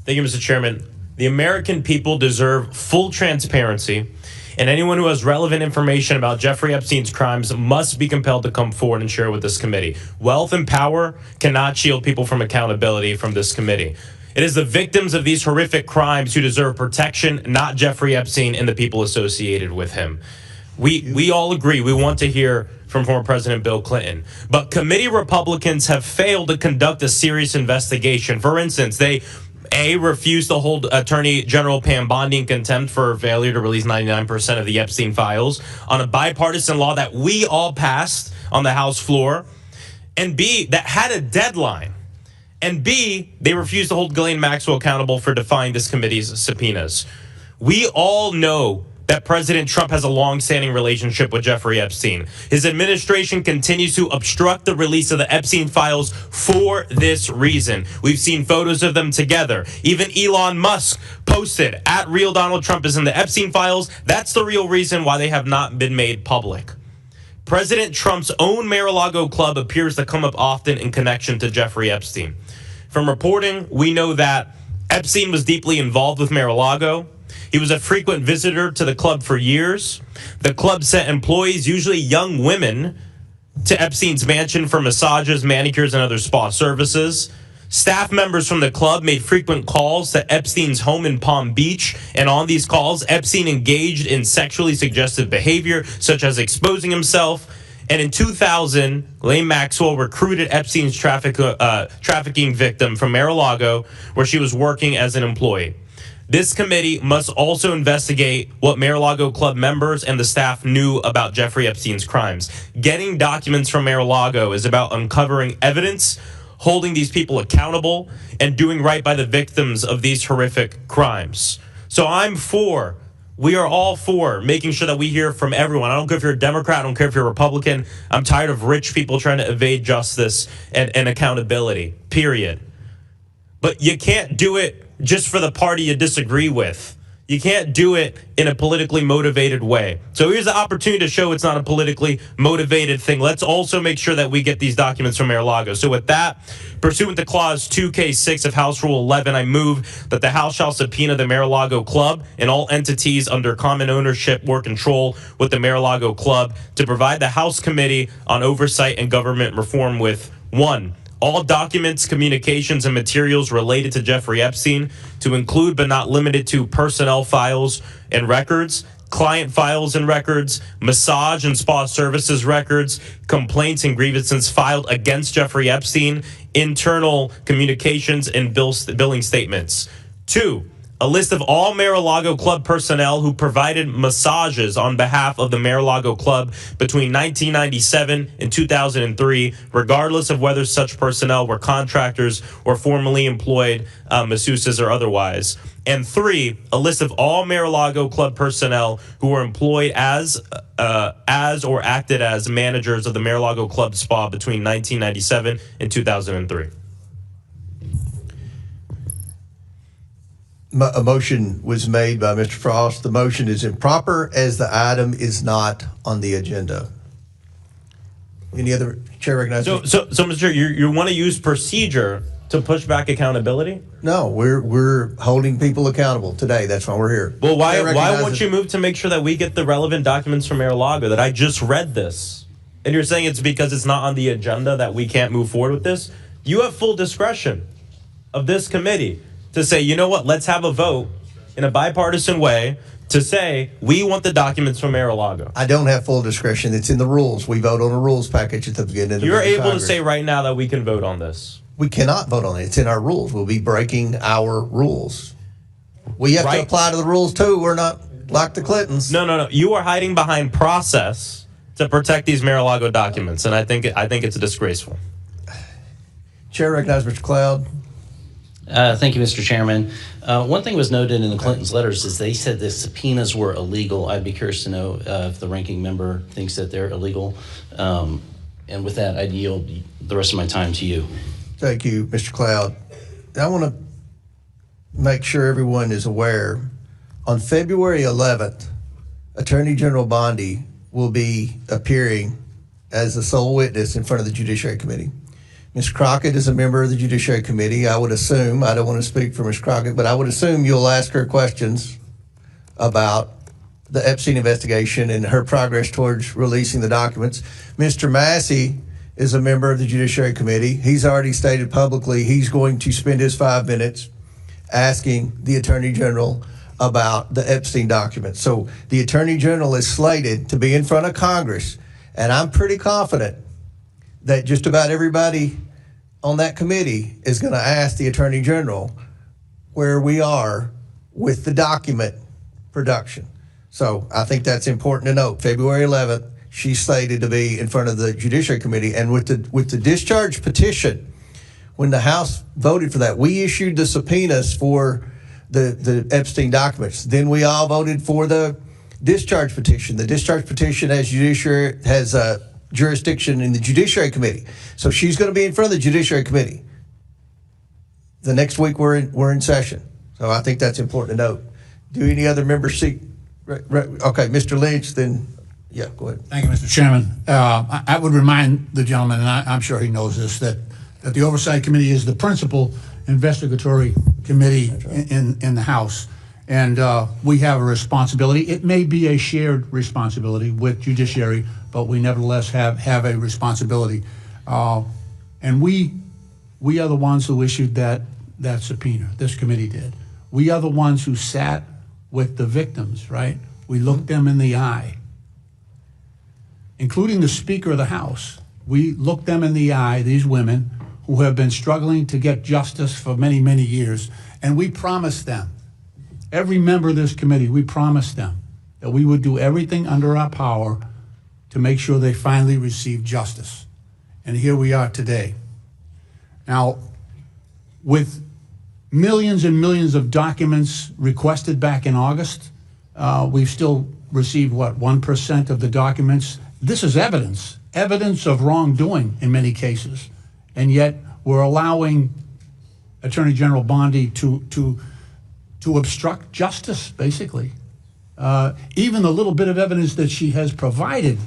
Thank you, Mr. Chairman. The American people deserve full transparency, and anyone who has relevant information about Jeffrey Epstein's crimes must be compelled to come forward and share with this committee. Wealth and power cannot shield people from accountability from this committee. It is the victims of these horrific crimes who deserve protection, not Jeffrey Epstein and the people associated with him. We all agree. We want to hear from former President Bill Clinton. But committee Republicans have failed to conduct a serious investigation. For instance, they refused to hold Attorney General Pam Bondi in contempt for failure to release 99% of the Epstein files on a bipartisan law that we all passed on the House floor, and B, that had a deadline. And B, they refused to hold Ghislaine Maxwell accountable for defying this committee's subpoenas. We all know that President Trump has a long-standing relationship with Jeffrey Epstein. His administration continues to obstruct the release of the Epstein files for this reason. We've seen photos of them together. Even Elon Musk posted, @Real Donald Trump is in the Epstein files. That's the real reason why they have not been made public. President Trump's own Mar-a-Lago club appears to come up often in connection to Jeffrey Epstein. From reporting, we know that Epstein was deeply involved with Mar-a-Lago. He was a frequent visitor to the club for years. The club sent employees, usually young women, to Epstein's mansion for massages, manicures, and other spa services. Staff members from the club made frequent calls to Epstein's home in Palm Beach, and on these calls, Epstein engaged in sexually suggestive behavior, such as exposing himself. And in 2000, Ghislaine Maxwell recruited Epstein's trafficking victim from Mar-a-Lago, where she was working as an employee. This committee must also investigate what Mar-a-Lago club members and the staff knew about Jeffrey Epstein's crimes. Getting documents from Mar-a-Lago is about uncovering evidence, holding these people accountable, and doing right by the victims of these horrific crimes. So we are all for making sure that we hear from everyone. I don't care if you're a Democrat, I don't care if you're a Republican. I'm tired of rich people trying to evade justice and accountability, period. But you can't do it just for the party you disagree with. You can't do it in a politically motivated way. So here's the opportunity to show it's not a politically motivated thing. Let's also make sure that we get these documents from Mar-a-Lago. So with that, pursuant to Clause 2K6 of House Rule 11, I move that the House shall subpoena the Mar-a-Lago Club and all entities under common ownership or control with the Mar-a-Lago Club to provide the House Committee on Oversight and Government Reform with 1. All documents, communications, and materials related to Jeffrey Epstein, to include but not limited to personnel files and records, client files and records, massage and spa services records, complaints and grievances filed against Jeffrey Epstein, internal communications, and billing statements. 2. A list of all Mar-a-Lago Club personnel who provided massages on behalf of the Mar-a-Lago Club between 1997 and 2003, regardless of whether such personnel were contractors or formerly employed masseuses or otherwise. And 3, a list of all Mar-a-Lago Club personnel who were employed as or acted as managers of the Mar-a-Lago Club Spa between 1997 and 2003. A motion was made by Mr. Frost. The motion is improper as the item is not on the agenda. Any other chair recognizes? So Mr. Chair, you want to use procedure to push back accountability? No, we're holding people accountable today. That's why we're here. Well, why won't you move to make sure that we get the relevant documents from Mar-a-Lago? That I just read this, and you're saying it's because it's not on the agenda that we can't move forward with this? You have full discretion of this committee to say, you know what, let's have a vote in a bipartisan way to say we want the documents from Mar-a-Lago. I don't have full discretion. It's in the rules. We vote on a rules package at the beginning of the You're able Congress. to say right now that we can vote on this. We cannot vote on it. It's in our rules. We'll be breaking our rules. We have to apply to the rules too. We're not like the Clintons. No. You are hiding behind process to protect these Mar-a-Lago documents, and I think it's disgraceful. Chair recognizes Mr. Cloud. Thank you, Mr. Chairman. One thing was noted in the Clintons' letters is they said the subpoenas were illegal. I'd be curious to know if the ranking member thinks that they're illegal. And with that, I'd yield the rest of my time to you. Thank you, Mr. Cloud. I want to make sure everyone is aware. On February 11th, Attorney General Bondi will be appearing as the sole witness in front of the Judiciary Committee. Ms. Crockett is a member of the Judiciary Committee. I would assume, I don't want to speak for Ms. Crockett, but I would assume you'll ask her questions about the Epstein investigation and her progress towards releasing the documents. Mr. Massey is a member of the Judiciary Committee. He's already stated publicly he's going to spend his 5 minutes asking the Attorney General about the Epstein documents. So the Attorney General is slated to be in front of Congress, and I'm pretty confident that just about everybody on that committee is going to ask the Attorney General where we are with the document production. So I think that's important to note. February 11th, she's slated to be in front of the Judiciary Committee. And with the discharge petition, when the House voted for that, we issued the subpoenas for the Epstein documents. Then we all voted for the discharge petition. The discharge petition has jurisdiction in the Judiciary Committee. So she's going to be in front of the Judiciary Committee. The next week we're in session. So I think that's important to note. Do any other members seek? Okay, Mr. Lynch, then, yeah, go ahead. Thank you, Mr. Chairman. I would remind the gentleman, and I'm sure he knows this, that the Oversight Committee is the principal investigatory committee in the House. And we have a responsibility. It may be a shared responsibility with judiciary, but we nevertheless have a responsibility. And we are the ones who issued that subpoena. This committee did. We are the ones who sat with the victims, right? We looked them in the eye, including the Speaker of the House. We looked them in the eye, these women who have been struggling to get justice for many, many years, and we promised them, every member of this committee, we promised them that we would do everything under our power to make sure they finally receive justice. And here we are today. Now, with millions and millions of documents requested back in August, we've still received, what, 1% of the documents? This is evidence of wrongdoing in many cases. And yet we're allowing Attorney General Bondi to obstruct justice, basically. Even the little bit of evidence that she has provided,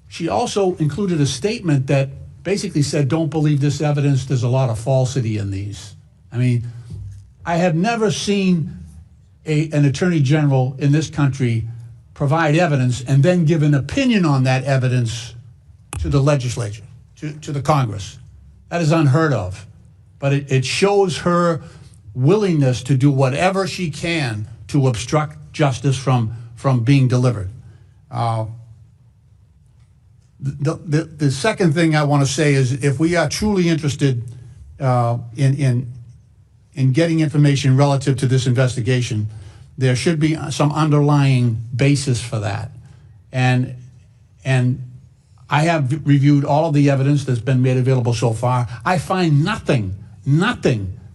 she also included a statement that basically said, don't believe this evidence, there's a lot of falsity in these. I mean, I have never seen an Attorney General in this country provide evidence and then give an opinion on that evidence to the legislature, to the Congress. That is unheard of. But it shows her willingness to do whatever she can to obstruct justice from being delivered. The second thing I want to say is, if we are truly interested in getting information relative to this investigation, there should be some underlying basis for that. And I have reviewed all of the evidence that's been made available so far. I find nothing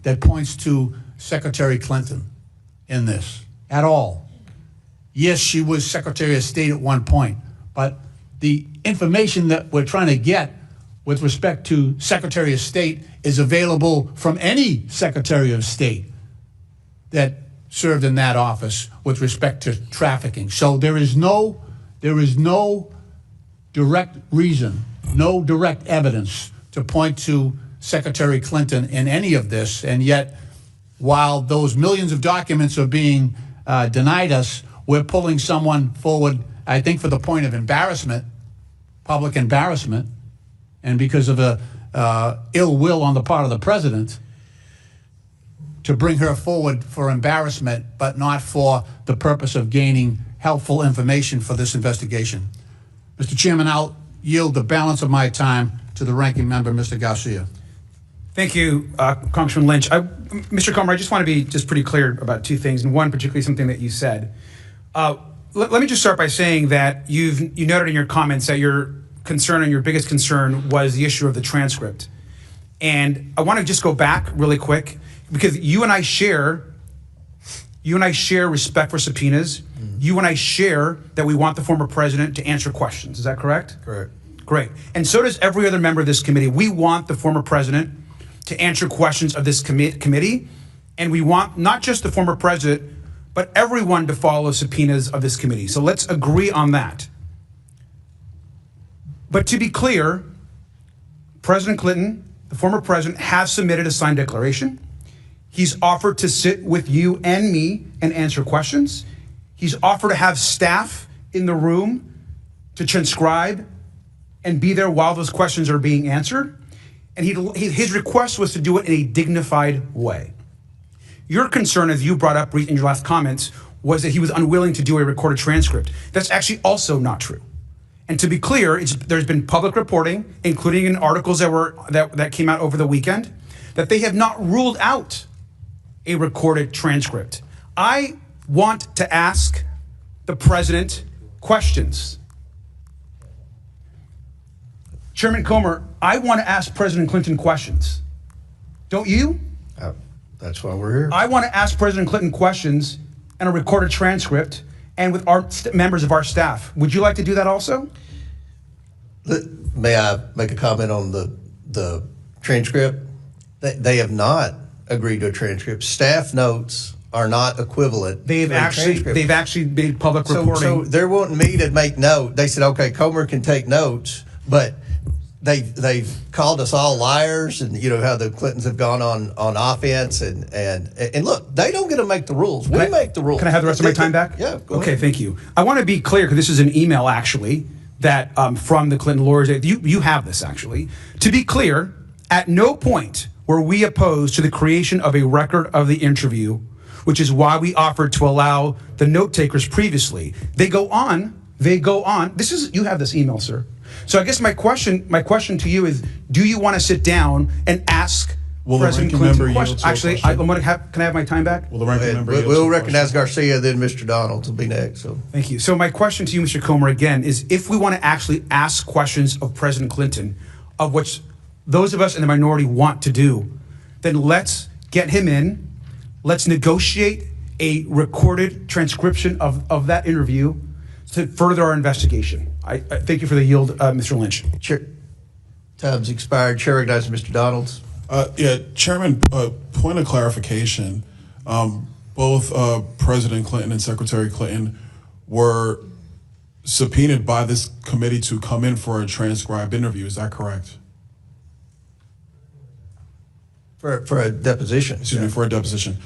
that points to Secretary Clinton in this at all. Yes, she was Secretary of State at one point, but the information that we're trying to get with respect to Secretary of State is available from any Secretary of State that served in that office with respect to trafficking. So there is no direct reason, no direct evidence to point to Secretary Clinton in any of this. And yet, while those millions of documents are being denied us, we're pulling someone forward, I think, for the point of embarrassment, public embarrassment, and because of ill will on the part of the president, to bring her forward for embarrassment, but not for the purpose of gaining helpful information for this investigation. Mr. Chairman, I'll yield the balance of my time to the ranking member, Mr. Garcia. Thank you, Congressman Lynch. Mr. Comer, I just want to be pretty clear about two things, and one particularly something that you said. Let me just start by saying that you noted in your comments that your concern and your biggest concern was the issue of the transcript. And I want to just go back really quick, because you and I share respect for subpoenas. You and I share that we want the former president to answer questions. Is that correct? Correct. Great. And so does every other member of this committee. We want the former president to answer questions of this committee. And we want not just the former president, but everyone to follow subpoenas of this committee. So let's agree on that. But to be clear, President Clinton, the former president, has submitted a signed declaration. He's offered to sit with you and me and answer questions. He's offered to have staff in the room to transcribe and be there while those questions are being answered. And his request was to do it in a dignified way. Your concern, as you brought up in your last comments, was that he was unwilling to do a recorded transcript. That's actually also not true. And to be clear, there's been public reporting, including in articles that came out over the weekend, that they have not ruled out a recorded transcript. I want to ask the president questions. Chairman Comer, I want to ask President Clinton questions. Don't you? That's why we're here. I want to ask President Clinton questions and a recorded transcript and with our members of our staff. Would you like to do that also? May I make a comment on the transcript? They have not agreed to a transcript. Staff notes are not equivalent. They've actually made public reporting. So they're wanting me to make note. They said, okay, Comer can take notes, but they've called us all liars, and you know how the Clintons have gone on offense, and look, they don't get to make the rules. We make the rules. Can I have the rest of my time back? Yeah. Go Okay, ahead. thank you. I want to be clear because this is an email actually that from the Clinton lawyers. You have this actually. To be clear, at no point were we opposed to the creation of a record of the interview, which is why we offered to allow the note takers previously. They go on. This is, you have this email, sir. So I guess my question to you is, do you want to sit down and ask President Clinton questions? Actually, can I have my time back? Will the ranking member we'll recognize Garcia, then Mr. Donalds will be next. So thank you. So my question to you, Mr. Comer, again, is if we want to actually ask questions of President Clinton, of which those of us in the minority want to do, then let's get him in. Let's negotiate a recorded transcription of that interview to further our investigation. I thank you for the yield, Mr. Lynch. Chair, time's expired. Chair recognizes Mr. Donalds. Chairman, point of clarification. Both President Clinton and Secretary Clinton were subpoenaed by this committee to come in for a transcribed interview. Is that correct? For a deposition. Excuse me, for a deposition.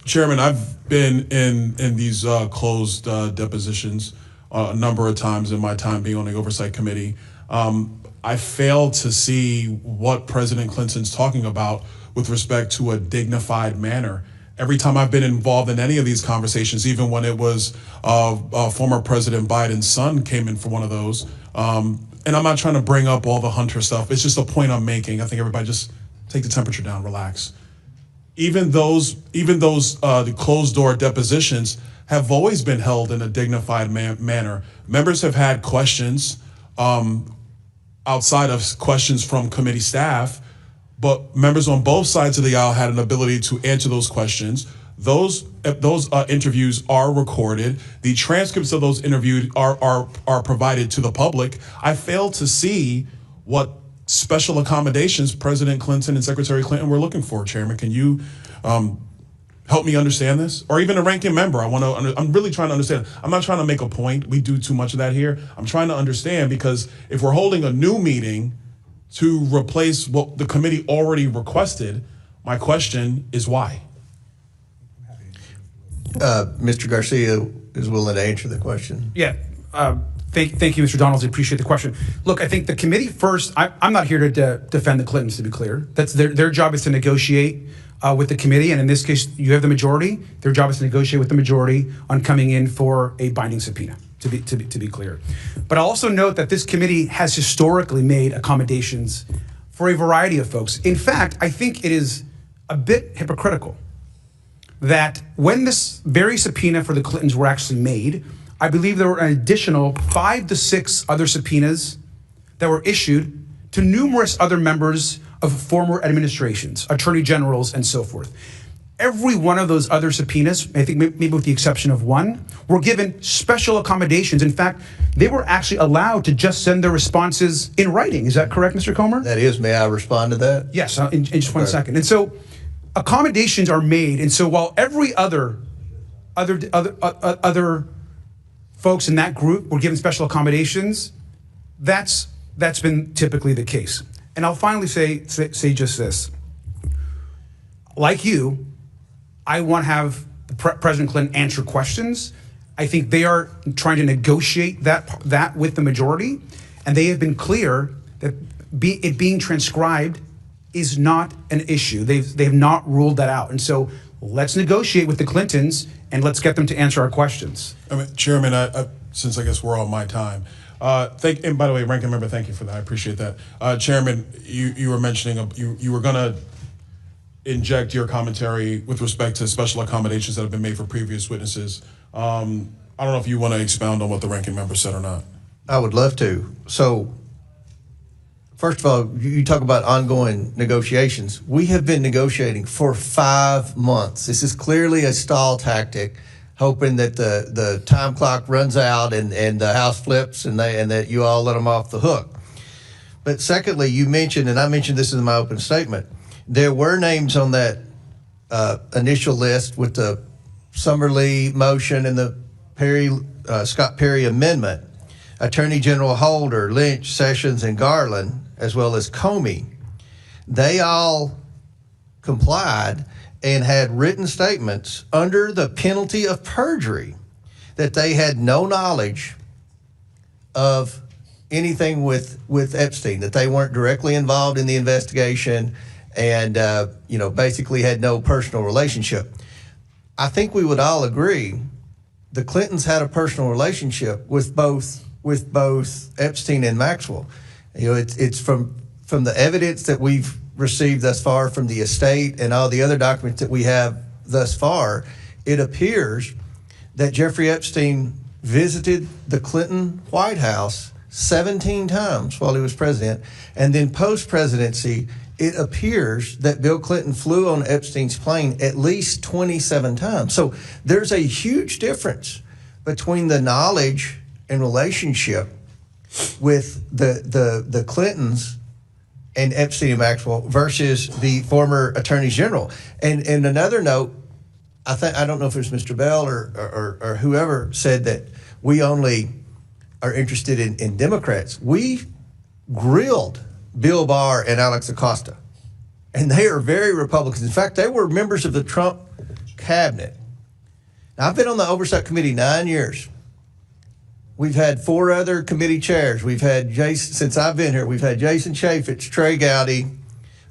Chairman, I've been in these closed depositions a number of times in my time being on the Oversight Committee. I failed to see what President Clinton's talking about with respect to a dignified manner. Every time I've been involved in any of these conversations, even when it was former President Biden's son came in for one of those, and I'm not trying to bring up all the Hunter stuff, it's just a point I'm making. I think everybody just take the temperature down, relax. Even those the closed door depositions have always been held in a dignified manner. Members have had questions outside of questions from committee staff, but members on both sides of the aisle had an ability to answer those questions. Those interviews are recorded. The transcripts of those interviews are provided to the public. I failed to see what special accommodations President Clinton and Secretary Clinton were looking for. Chairman, can you help me understand this? Or even a ranking member. I'm really trying to understand. I'm not trying to make a point. We do too much of that here. I'm trying to understand, because if we're holding a new meeting to replace what the committee already requested, my question is why? Mr. Garcia is willing to answer the question. Yeah. Thank you, Mr. Donalds. I appreciate the question. Look, I think the committee first, I'm not here to defend the Clintons, to be clear. That's their job is to negotiate with the committee, and in this case, you have the majority. Their job is to negotiate with the majority on coming in for a binding subpoena, to be clear. But I'll also note that this committee has historically made accommodations for a variety of folks. In fact, I think it is a bit hypocritical that when this very subpoena for the Clintons were actually made, I believe there were an additional 5 to 6 other subpoenas that were issued to numerous other members of former administrations, attorney generals, and so forth. Every one of those other subpoenas, I think maybe with the exception of one, were given special accommodations. In fact, they were actually allowed to just send their responses in writing. Is that correct, Mr. Comer? That is. May I respond to that? Yes, in just one second. And so accommodations are made. And so while every other folks in that group were given special accommodations, that's been typically the case. And I'll finally say just this. Like you, I want to have President Clinton answer questions. I think they are trying to negotiate that with the majority, and they have been clear that it being transcribed is not an issue. They've not ruled that out. And so let's negotiate with the Clintons and let's get them to answer our questions. I mean, Chairman, since I guess we're on my time, and by the way, ranking member, thank you for that. I appreciate that. Chairman, you were mentioning you were going to inject your commentary with respect to special accommodations that have been made for previous witnesses. I don't know if you want to expound on what the ranking member said or not. I would love to. So, first of all, you talk about ongoing negotiations. We have been negotiating for 5 months. This is clearly a stall tactic, hoping that the time clock runs out and the House flips and that you all let them off the hook. But secondly, you mentioned, and I mentioned this in my open statement, there were names on that initial list with the Summerlee motion and the Scott Perry amendment. Attorney General Holder, Lynch, Sessions, and Garland, as well as Comey, they all complied and had written statements under the penalty of perjury that they had no knowledge of anything with Epstein, that they weren't directly involved in the investigation and, basically had no personal relationship. I think we would all agree the Clintons had a personal relationship with both Epstein and Maxwell. It's from the evidence that we've received thus far from the estate and all the other documents that we have thus far, it appears that Jeffrey Epstein visited the Clinton White House 17 times while he was president, and then post-presidency, it appears that Bill Clinton flew on Epstein's plane at least 27 times. So there's a huge difference between the knowledge and relationship with the Clintons and Epstein and Maxwell versus the former attorneys general. And another note, I don't know if it was Mr. Bell or whoever said that we only are interested in Democrats. We grilled Bill Barr and Alex Acosta, and they are very Republicans. In fact, they were members of the Trump cabinet. Now, I've been on the Oversight Committee 9 years. We've had 4 other committee chairs. We've had Jason, since I've been here, we've had Jason Chaffetz, Trey Gowdy,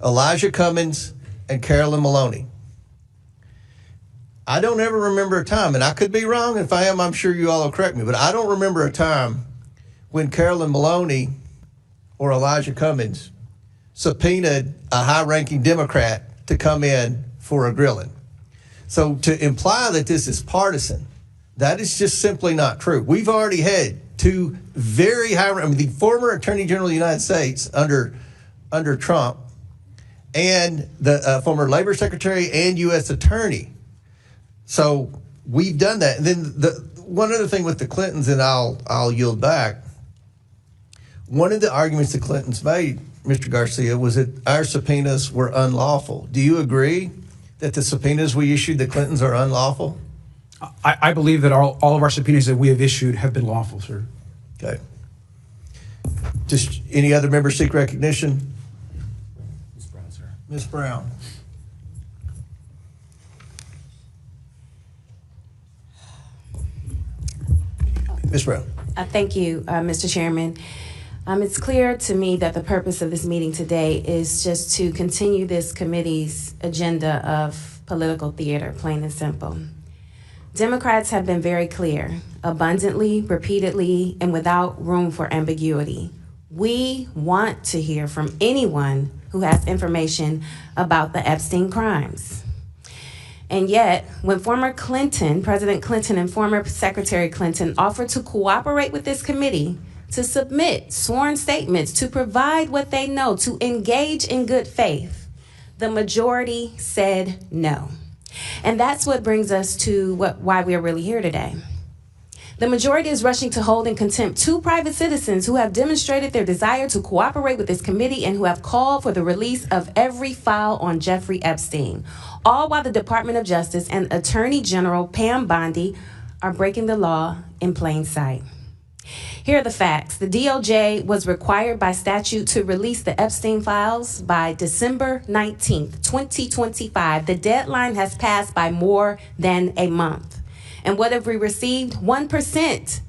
Elijah Cummings, and Carolyn Maloney. I don't ever remember a time, and I could be wrong. If I am, I'm sure you all will correct me, but I don't remember a time when Carolyn Maloney or Elijah Cummings subpoenaed a high-ranking Democrat to come in for a grilling. So to imply that this is partisan, that is just simply not true. We've already had 2 very the former Attorney General of the United States under Trump and the former Labor Secretary and U.S. Attorney. So we've done that. And then one other thing with the Clintons, and I'll yield back. One of the arguments the Clintons made, Mr. Garcia, was that our subpoenas were unlawful. Do you agree that the subpoenas we issued the Clintons are unlawful? I believe that all of our subpoenas that we have issued have been lawful, sir. Okay. Just any other members seek recognition? Ms. Brown, sir. Ms. Brown. Ms. Brown. Thank you, Mr. Chairman. It's clear to me that the purpose of this meeting today is just to continue this committee's agenda of political theater, plain and simple. Democrats have been very clear, abundantly, repeatedly, and without room for ambiguity. We want to hear from anyone who has information about the Epstein crimes. And yet, when former President Clinton and former Secretary Clinton offered to cooperate with this committee to submit sworn statements, to provide what they know, to engage in good faith, the majority said no. And that's what brings us to why we are really here today. The majority is rushing to hold in contempt 2 private citizens who have demonstrated their desire to cooperate with this committee and who have called for the release of every file on Jeffrey Epstein, all while the Department of Justice and Attorney General Pam Bondi are breaking the law in plain sight. Here are the facts. The DOJ was required by statute to release the Epstein files by December 19th, 2025. The deadline has passed by more than a month. And what have we received? 1%.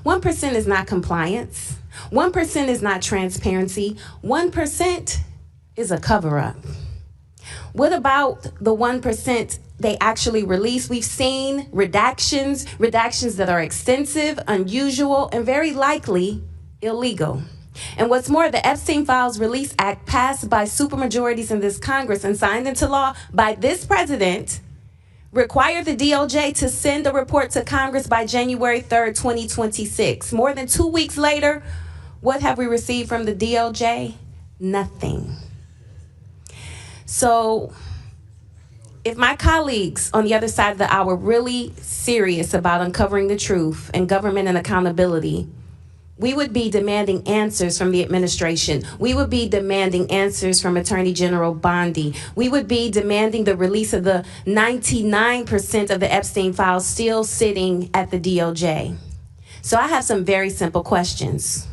1% is not compliance. 1% is not transparency. 1% is a cover-up. What about the 1% they actually release? We've seen redactions that are extensive, unusual, and very likely illegal. And what's more, the Epstein Files Release Act, passed by supermajorities in this Congress and signed into law by this president, required the DOJ to send a report to Congress by January 3rd, 2026. More than 2 weeks later, what have we received from the DOJ? Nothing. So if my colleagues on the other side of the aisle were really serious about uncovering the truth and government and accountability, we would be demanding answers from the administration. We would be demanding answers from Attorney General Bondi. We would be demanding the release of the 99% of the Epstein files still sitting at the DOJ. So I have some very simple questions.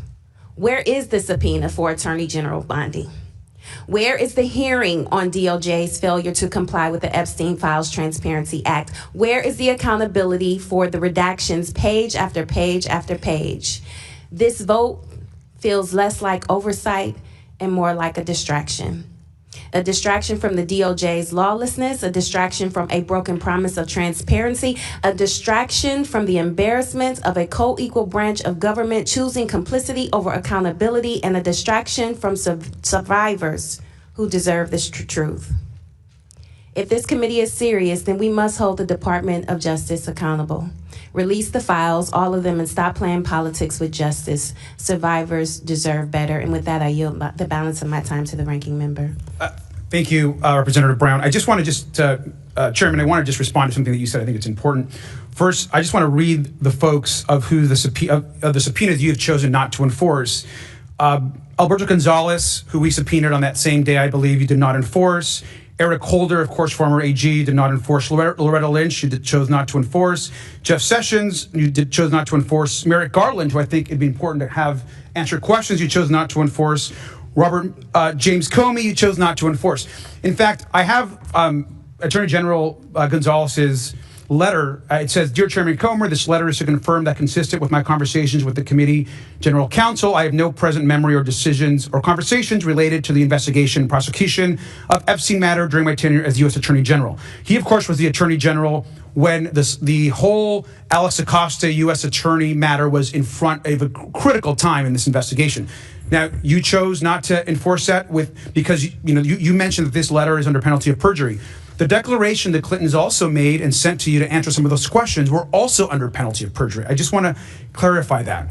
Where is the subpoena for Attorney General Bondi? Where is the hearing on DOJ's failure to comply with the Epstein Files Transparency Act? Where is the accountability for the redactions page after page after page? This vote feels less like oversight and more like a distraction. A distraction from the DOJ's lawlessness, a distraction from a broken promise of transparency, a distraction from the embarrassment of a co-equal branch of government choosing complicity over accountability, and a distraction from survivors who deserve this truth. If this committee is serious, then we must hold the Department of Justice accountable. Release the files, all of them, and stop playing politics with justice. Survivors deserve better. And with that, I yield the balance of my time to the ranking member. Thank you, Representative Brown. I just want to Chairman, I want to just respond to something that you said. I think it's important. First, I just want to read the folks of who the subpoenas you have chosen not to enforce. Alberto Gonzalez, who we subpoenaed on that same day, I believe you did not enforce. Eric Holder, of course, former AG, did not enforce. Loretta Lynch, you chose not to enforce. Jeff Sessions, you chose not to enforce. Merrick Garland, who I think it'd be important to have answer questions, you chose not to enforce. Robert James Comey, you chose not to enforce. In fact, I have Attorney General Gonzalez's letter. It says, "Dear Chairman Comer, this letter is to confirm that consistent with my conversations with the committee general counsel, I have no present memory or decisions or conversations related to the investigation and prosecution of Epstein matter during my tenure as U.S. Attorney General." He, of course, was the Attorney General when the whole Alex Acosta U.S. Attorney matter was in front of a critical time in this investigation. Now, you chose not to enforce that because you mentioned that this letter is under penalty of perjury. The declaration that Clintons also made and sent to you to answer some of those questions were also under penalty of perjury. I just want to clarify that.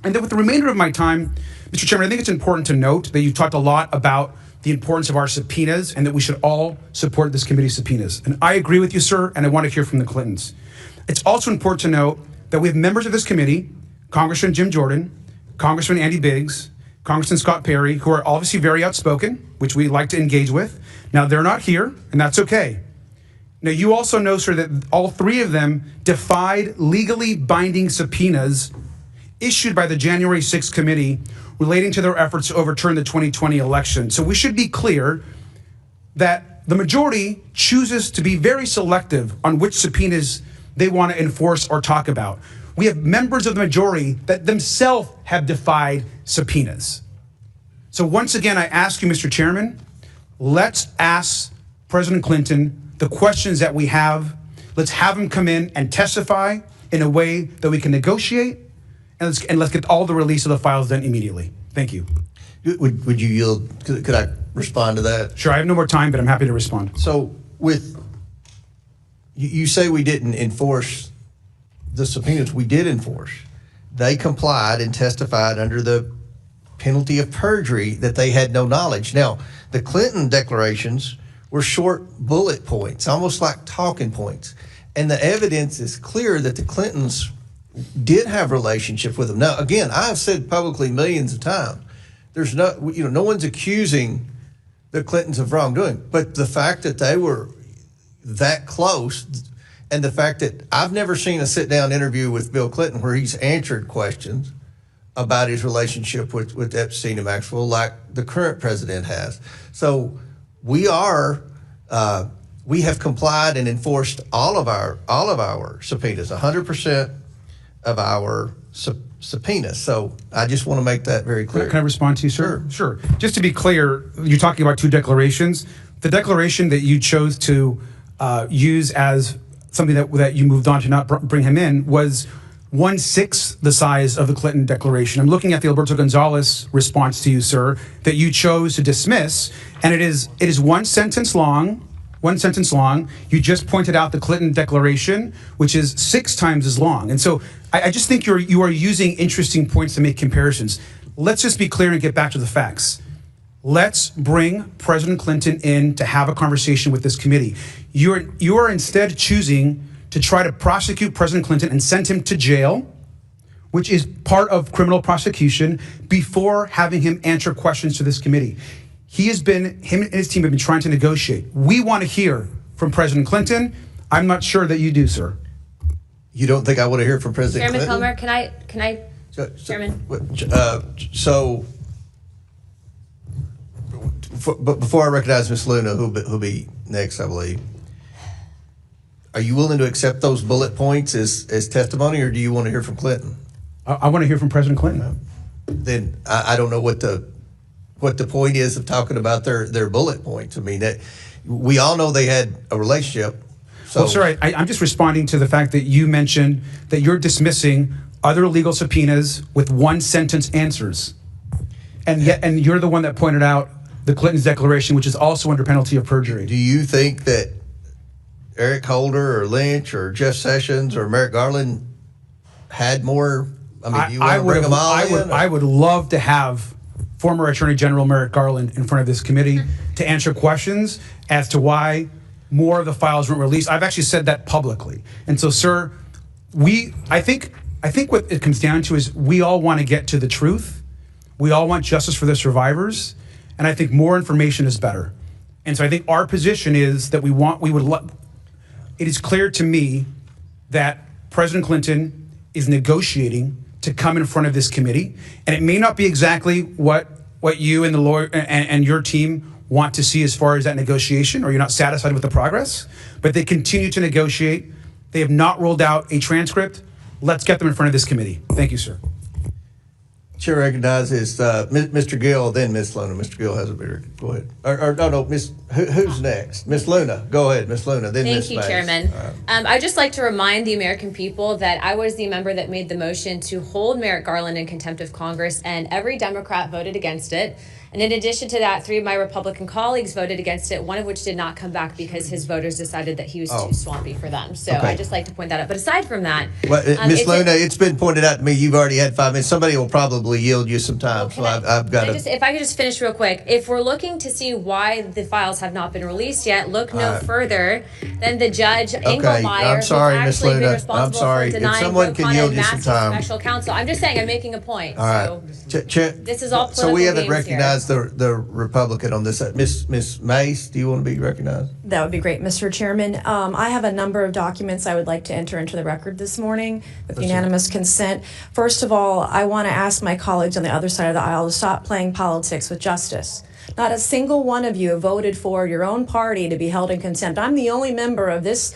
And then with the remainder of my time, Mr. Chairman, I think it's important to note that you talked a lot about the importance of our subpoenas and that we should all support this committee's subpoenas. And I agree with you, sir, and I want to hear from the Clintons. It's also important to note that we have members of this committee, Congressman Jim Jordan, Congressman Andy Biggs, Congressman Scott Perry, who are obviously very outspoken, which we like to engage with. Now, they're not here, and that's okay. Now, you also know, sir, that all three of them defied legally binding subpoenas issued by the January 6th committee relating to their efforts to overturn the 2020 election. So we should be clear that the majority chooses to be very selective on which subpoenas they want to enforce or talk about. We have members of the majority that themselves have defied subpoenas. So once again, I ask you, Mr. Chairman, let's ask President Clinton the questions that we have. Let's have him come in and testify in a way that we can negotiate, and let's get all the release of the files done immediately. Thank you. Would you yield? Could I respond to that? Sure, I have no more time, but I'm happy to respond. So you say we didn't enforce the subpoenas. We did enforce. They complied and testified under the penalty of perjury that they had no knowledge. Now, the Clinton declarations were short bullet points, almost like talking points. And the evidence is clear that the Clintons did have relationship with them. Now, again, I've said publicly millions of times, there's no one's accusing the Clintons of wrongdoing, but the fact that they were that close, and the fact that I've never seen a sit-down interview with Bill Clinton where he's answered questions about his relationship with Epstein and Maxwell like the current president has. So we have complied and enforced all of our subpoenas, 100% of our subpoenas. So I just want to make that very clear. Can I respond to you, sir? Sure. Just to be clear, you're talking about two declarations. The declaration that you chose to use as something that you moved on to not bring him in was 1/6 the size of the Clinton declaration. I'm looking at the Alberto Gonzalez response to you, sir, that you chose to dismiss, and it is one sentence long. You just pointed out the Clinton declaration, which is 6 times as long. And so I just think you are using interesting points to make comparisons. Let's just be clear and get back to the facts. Let's bring President Clinton in to have a conversation with this committee. You are instead choosing to try to prosecute President Clinton and send him to jail, which is part of criminal prosecution, before having him answer questions to this committee. Him and his team have been trying to negotiate. We want to hear from President Clinton. I'm not sure that you do, sir. You don't think I want to hear from President Chairman Clinton? Comer, can I, Chairman? But before I recognize Ms. Luna, who'll be next, I believe, are you willing to accept those bullet points as testimony, or do you want to hear from Clinton? I want to hear from President Clinton. Then I don't know what the point is of talking about their bullet points. I mean, that we all know they had a relationship. So. Well, sir, I'm just responding to the fact that you mentioned that you're dismissing other legal subpoenas with one-sentence answers. And you're the one that pointed out the Clinton's declaration, which is also under penalty of perjury. Do you think that Eric Holder or Lynch or Jeff Sessions or Merrick Garland had more? I mean, do you want to bring them all in? I would love to have former Attorney General Merrick Garland in front of this committee to answer questions as to why more of the files weren't released. I've actually said that publicly. And so, sir, I think what it comes down to is we all want to get to the truth. We all want justice for the survivors. And I think more information is better. And so I think our position is that it is clear to me that President Clinton is negotiating to come in front of this committee. And it may not be exactly what you and the lawyer and your team want to see as far as that negotiation, or you're not satisfied with the progress, but they continue to negotiate. They have not rolled out a transcript. Let's get them in front of this committee. Thank you, sir. Chair recognizes Mr. Gill, then Ms. Luna. Mr. Gill has a bigger. Go ahead. No, who's next? Ms. Luna. Go ahead, Ms. Luna. Then Ms. Thank you, Mays. Chairman. I'd just like to remind the American people that I was the member that made the motion to hold Merrick Garland in contempt of Congress, and every Democrat voted against it. And in addition to that, 3 of my Republican colleagues voted against it, one of which did not come back because his voters decided that he was too swampy for them. So Okay. I just like to point that out. But aside from that, Well, Ms. Luna, it's been pointed out to me you've already had 5 minutes. Somebody will probably yield you some time, so I've got to. if I could just finish real quick. If we're looking to see why the files have not been released yet, look no further than the judge Engelmeyer, I'm sorry, who's Ms. actually been Luna. responsible I'm sorry. for If denying someone can yield you some time. special counsel. I'm just saying, I'm making a point. All right. This is all political So we haven't games recognized the Republican on this. Ms. Mace, do you want to be recognized? That would be great, Mr. Chairman. I have a number of documents I would like to enter into the record this morning with unanimous consent. First of all, I want to ask my colleagues on the other side of the aisle to stop playing politics with justice. Not a single one of you voted for your own party to be held in contempt. I'm the only member of this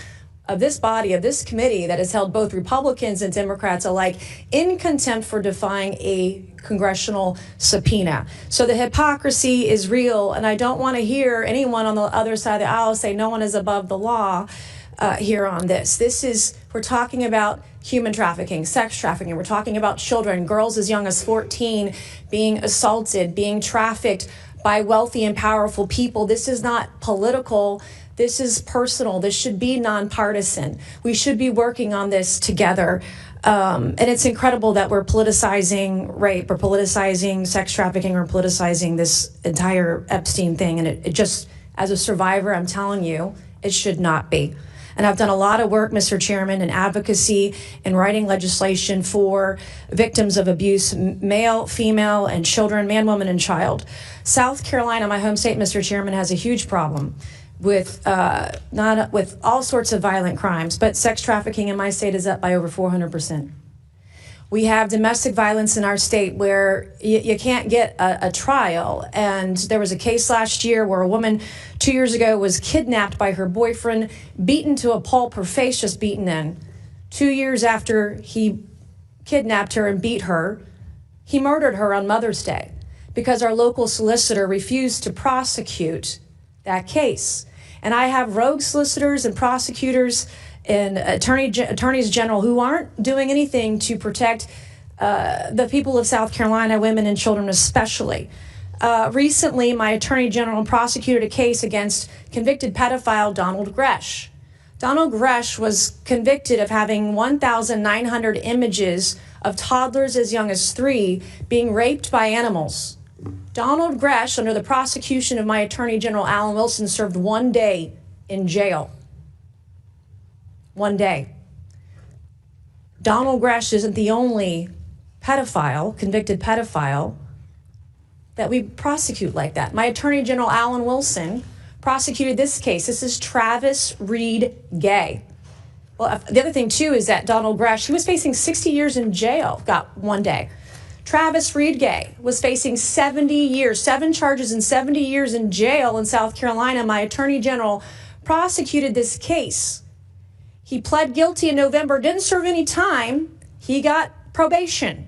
body, of this committee, that has held both Republicans and Democrats alike in contempt for defying a congressional subpoena. So the hypocrisy is real, and I don't want to hear anyone on the other side of the aisle say no one is above the law here on this. We're talking about human trafficking, sex trafficking. We're talking about children, girls as young as 14 being assaulted, being trafficked by wealthy and powerful people. This is not political. This is personal. This should be nonpartisan. We should be working on this together. And it's incredible that we're politicizing rape or politicizing sex trafficking or politicizing this entire Epstein thing. And it just, as a survivor, I'm telling you, it should not be. And I've done a lot of work, Mr. Chairman, in advocacy and writing legislation for victims of abuse, male, female, and children, man, woman, and child. South Carolina, my home state, Mr. Chairman, has a huge problem with with all sorts of violent crimes, but sex trafficking in my state is up by over 400%. We have domestic violence in our state where you can't get a trial. And there was a case last year where a woman 2 years ago was kidnapped by her boyfriend, beaten to a pulp, her face just beaten in. 2 years after he kidnapped her and beat her, he murdered her on Mother's Day because our local solicitor refused to prosecute that case. And I have rogue solicitors and prosecutors and attorneys general who aren't doing anything to protect the people of South Carolina, women and children especially. Recently, my attorney general prosecuted a case against convicted pedophile Donald Gresh. Donald Gresh was convicted of having 1,900 images of toddlers as young as 3 being raped by animals. Donald Gresh, under the prosecution of my Attorney General Alan Wilson, served 1 day in jail. 1 day. Donald Gresh isn't the only pedophile, convicted pedophile, that we prosecute like that. My Attorney General Alan Wilson prosecuted this case. This is Travis Reed Gay. Well, the other thing, too, is that Donald Gresh, he was facing 60 years in jail, got one day. Travis Friedgay was facing 70 years, 7 charges and 70 years in jail in South Carolina. My attorney general prosecuted this case. He pled guilty in November, didn't serve any time. He got probation.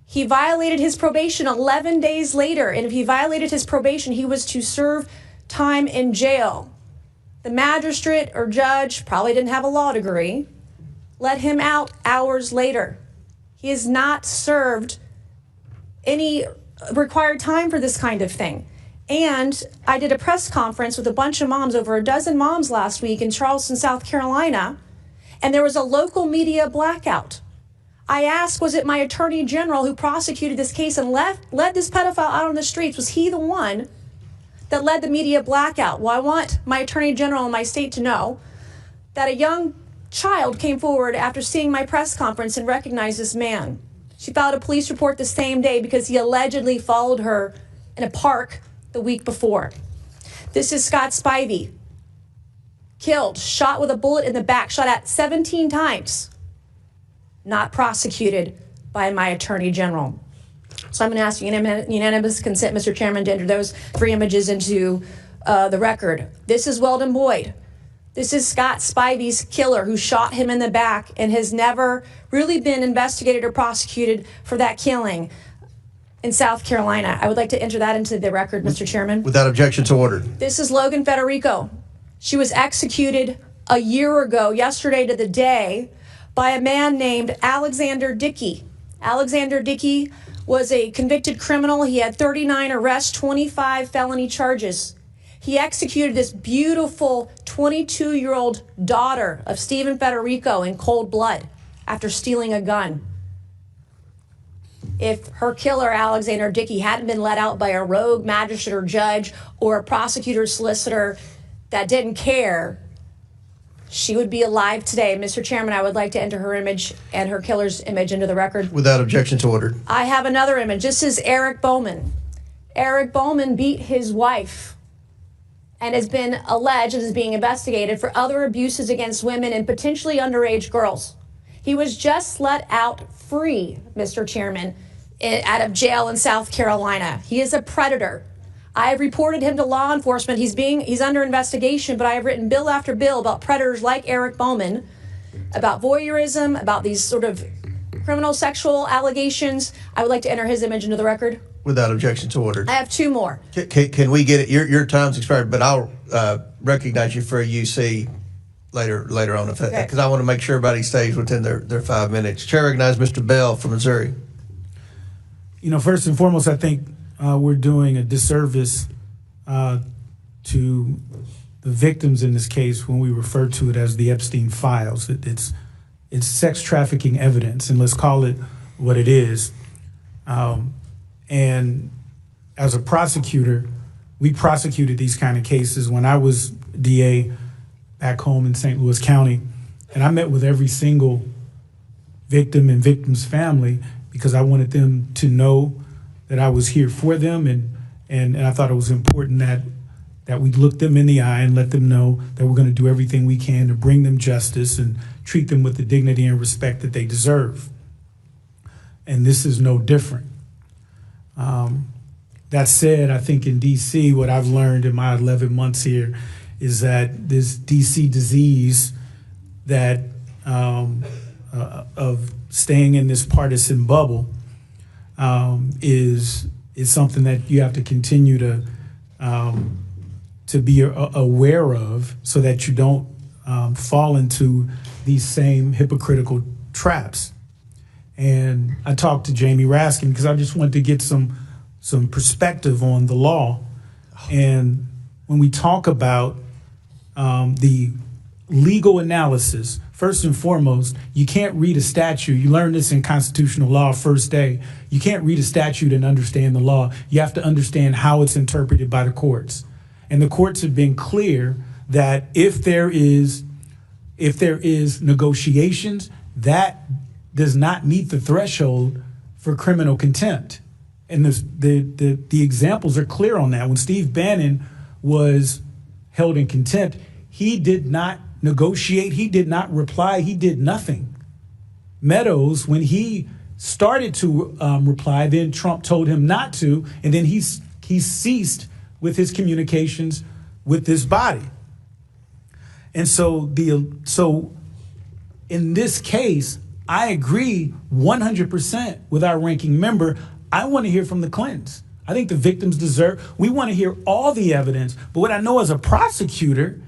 He violated his probation 11 days later, and if he violated his probation, he was to serve time in jail. The magistrate or judge, probably didn't have a law degree, let him out hours later. He has not served any required time for this kind of thing. And I did a press conference with a bunch of moms, over a dozen moms last week in Charleston, South Carolina, and there was a local media blackout. I asked, was it my attorney general who prosecuted this case and led this pedophile out on the streets? Was he the one that led the media blackout? Well, I want my attorney general in my state to know that a young child came forward after seeing my press conference and recognized this man. She filed a police report the same day because he allegedly followed her in a park the week before. This is Scott Spivey, killed, shot with a bullet in the back, shot at 17 times, not prosecuted by my attorney general. So I'm going to ask unanimous consent, Mr. Chairman, to enter those 3 images into the record. This is Weldon Boyd. This is Scott Spivey's killer who shot him in the back and has never really been investigated or prosecuted for that killing in South Carolina. I would like to enter that into the record, Mr. Chairman. Without objection, so ordered. This is Logan Federico. She was executed a year ago, yesterday to the day, by a man named Alexander Dickey. Alexander Dickey was a convicted criminal. He had 39 arrests, 25 felony charges. He executed this beautiful 22-year-old daughter of Stephen Federico in cold blood after stealing a gun. If her killer, Alexander Dickey, hadn't been let out by a rogue magistrate or judge or a prosecutor solicitor that didn't care, she would be alive today. Mr. Chairman, I would like to enter her image and her killer's image into the record. Without objection, so ordered. I have another image. This is Eric Bowman. Eric Bowman beat his wife and has been alleged and is being investigated for other abuses against women and potentially underage girls. He was just let out free, Mr. Chairman, out of jail in South Carolina. He is a predator. I have reported him to law enforcement. He's under investigation, but I have written bill after bill about predators like Eric Bowman, about voyeurism, about these sort of criminal sexual allegations. I would like to enter his image into the record. Without objection, so ordered. I have 2 more. Can we get it? Your time's expired, but I'll recognize you for a UC later on, because I want to make sure everybody stays within their 5 minutes. Chair recognizes Mr. Bell from Missouri. You know, first and foremost, I think we're doing a disservice to the victims in this case when we refer to it as the Epstein files. It's sex trafficking evidence, and let's call it what it is. And as a prosecutor, we prosecuted these kind of cases when I was DA back home in St. Louis County, and I met with every single victim and victim's family because I wanted them to know that I was here for them, and I thought it was important that we look them in the eye and let them know that we're going to do everything we can to bring them justice and treat them with the dignity and respect that they deserve. And this is no different. That said, I think in D.C., what I've learned in my 11 months here is that this D.C. disease that of staying in this partisan bubble is something that you have to continue to be aware of so that you don't fall into these same hypocritical traps. And I talked to Jamie Raskin because I just wanted to get some perspective on the law. And when we talk about the legal analysis, first and foremost, you can't read a statute. You learn this in constitutional law first day. You can't read a statute and understand the law. You have to understand how it's interpreted by the courts. And the courts have been clear that if there is negotiations, that does not meet the threshold for criminal contempt. And the examples are clear on that. When Steve Bannon was held in contempt, he did not negotiate. He did not reply. He did nothing. Meadows, when he started to reply, then Trump told him not to, and then he ceased with his communications with this body. And so in this case, I agree 100% with our ranking member. I want to hear from the Clintons. I think the victims we want to hear all the evidence. But what I know as a prosecutor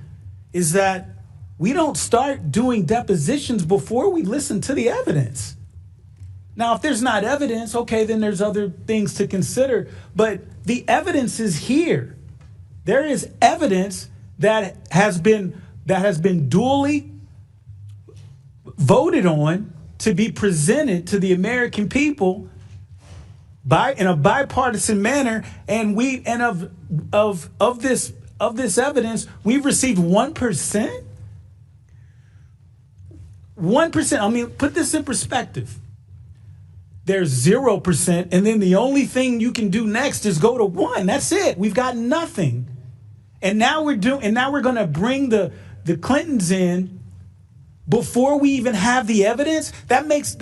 is that we don't start doing depositions before we listen to the evidence. Now, if there's not evidence, okay, then there's other things to consider. But the evidence is here. There is evidence that has been duly voted on to be presented to the American people in a bipartisan manner, and of this evidence, we've received 1%. 1%. I mean, put this in perspective. There's 0%, and then the only thing you can do next is go to 1. That's it. We've got nothing. And now we're going to bring the Clintons in before we even have the evidence. That makes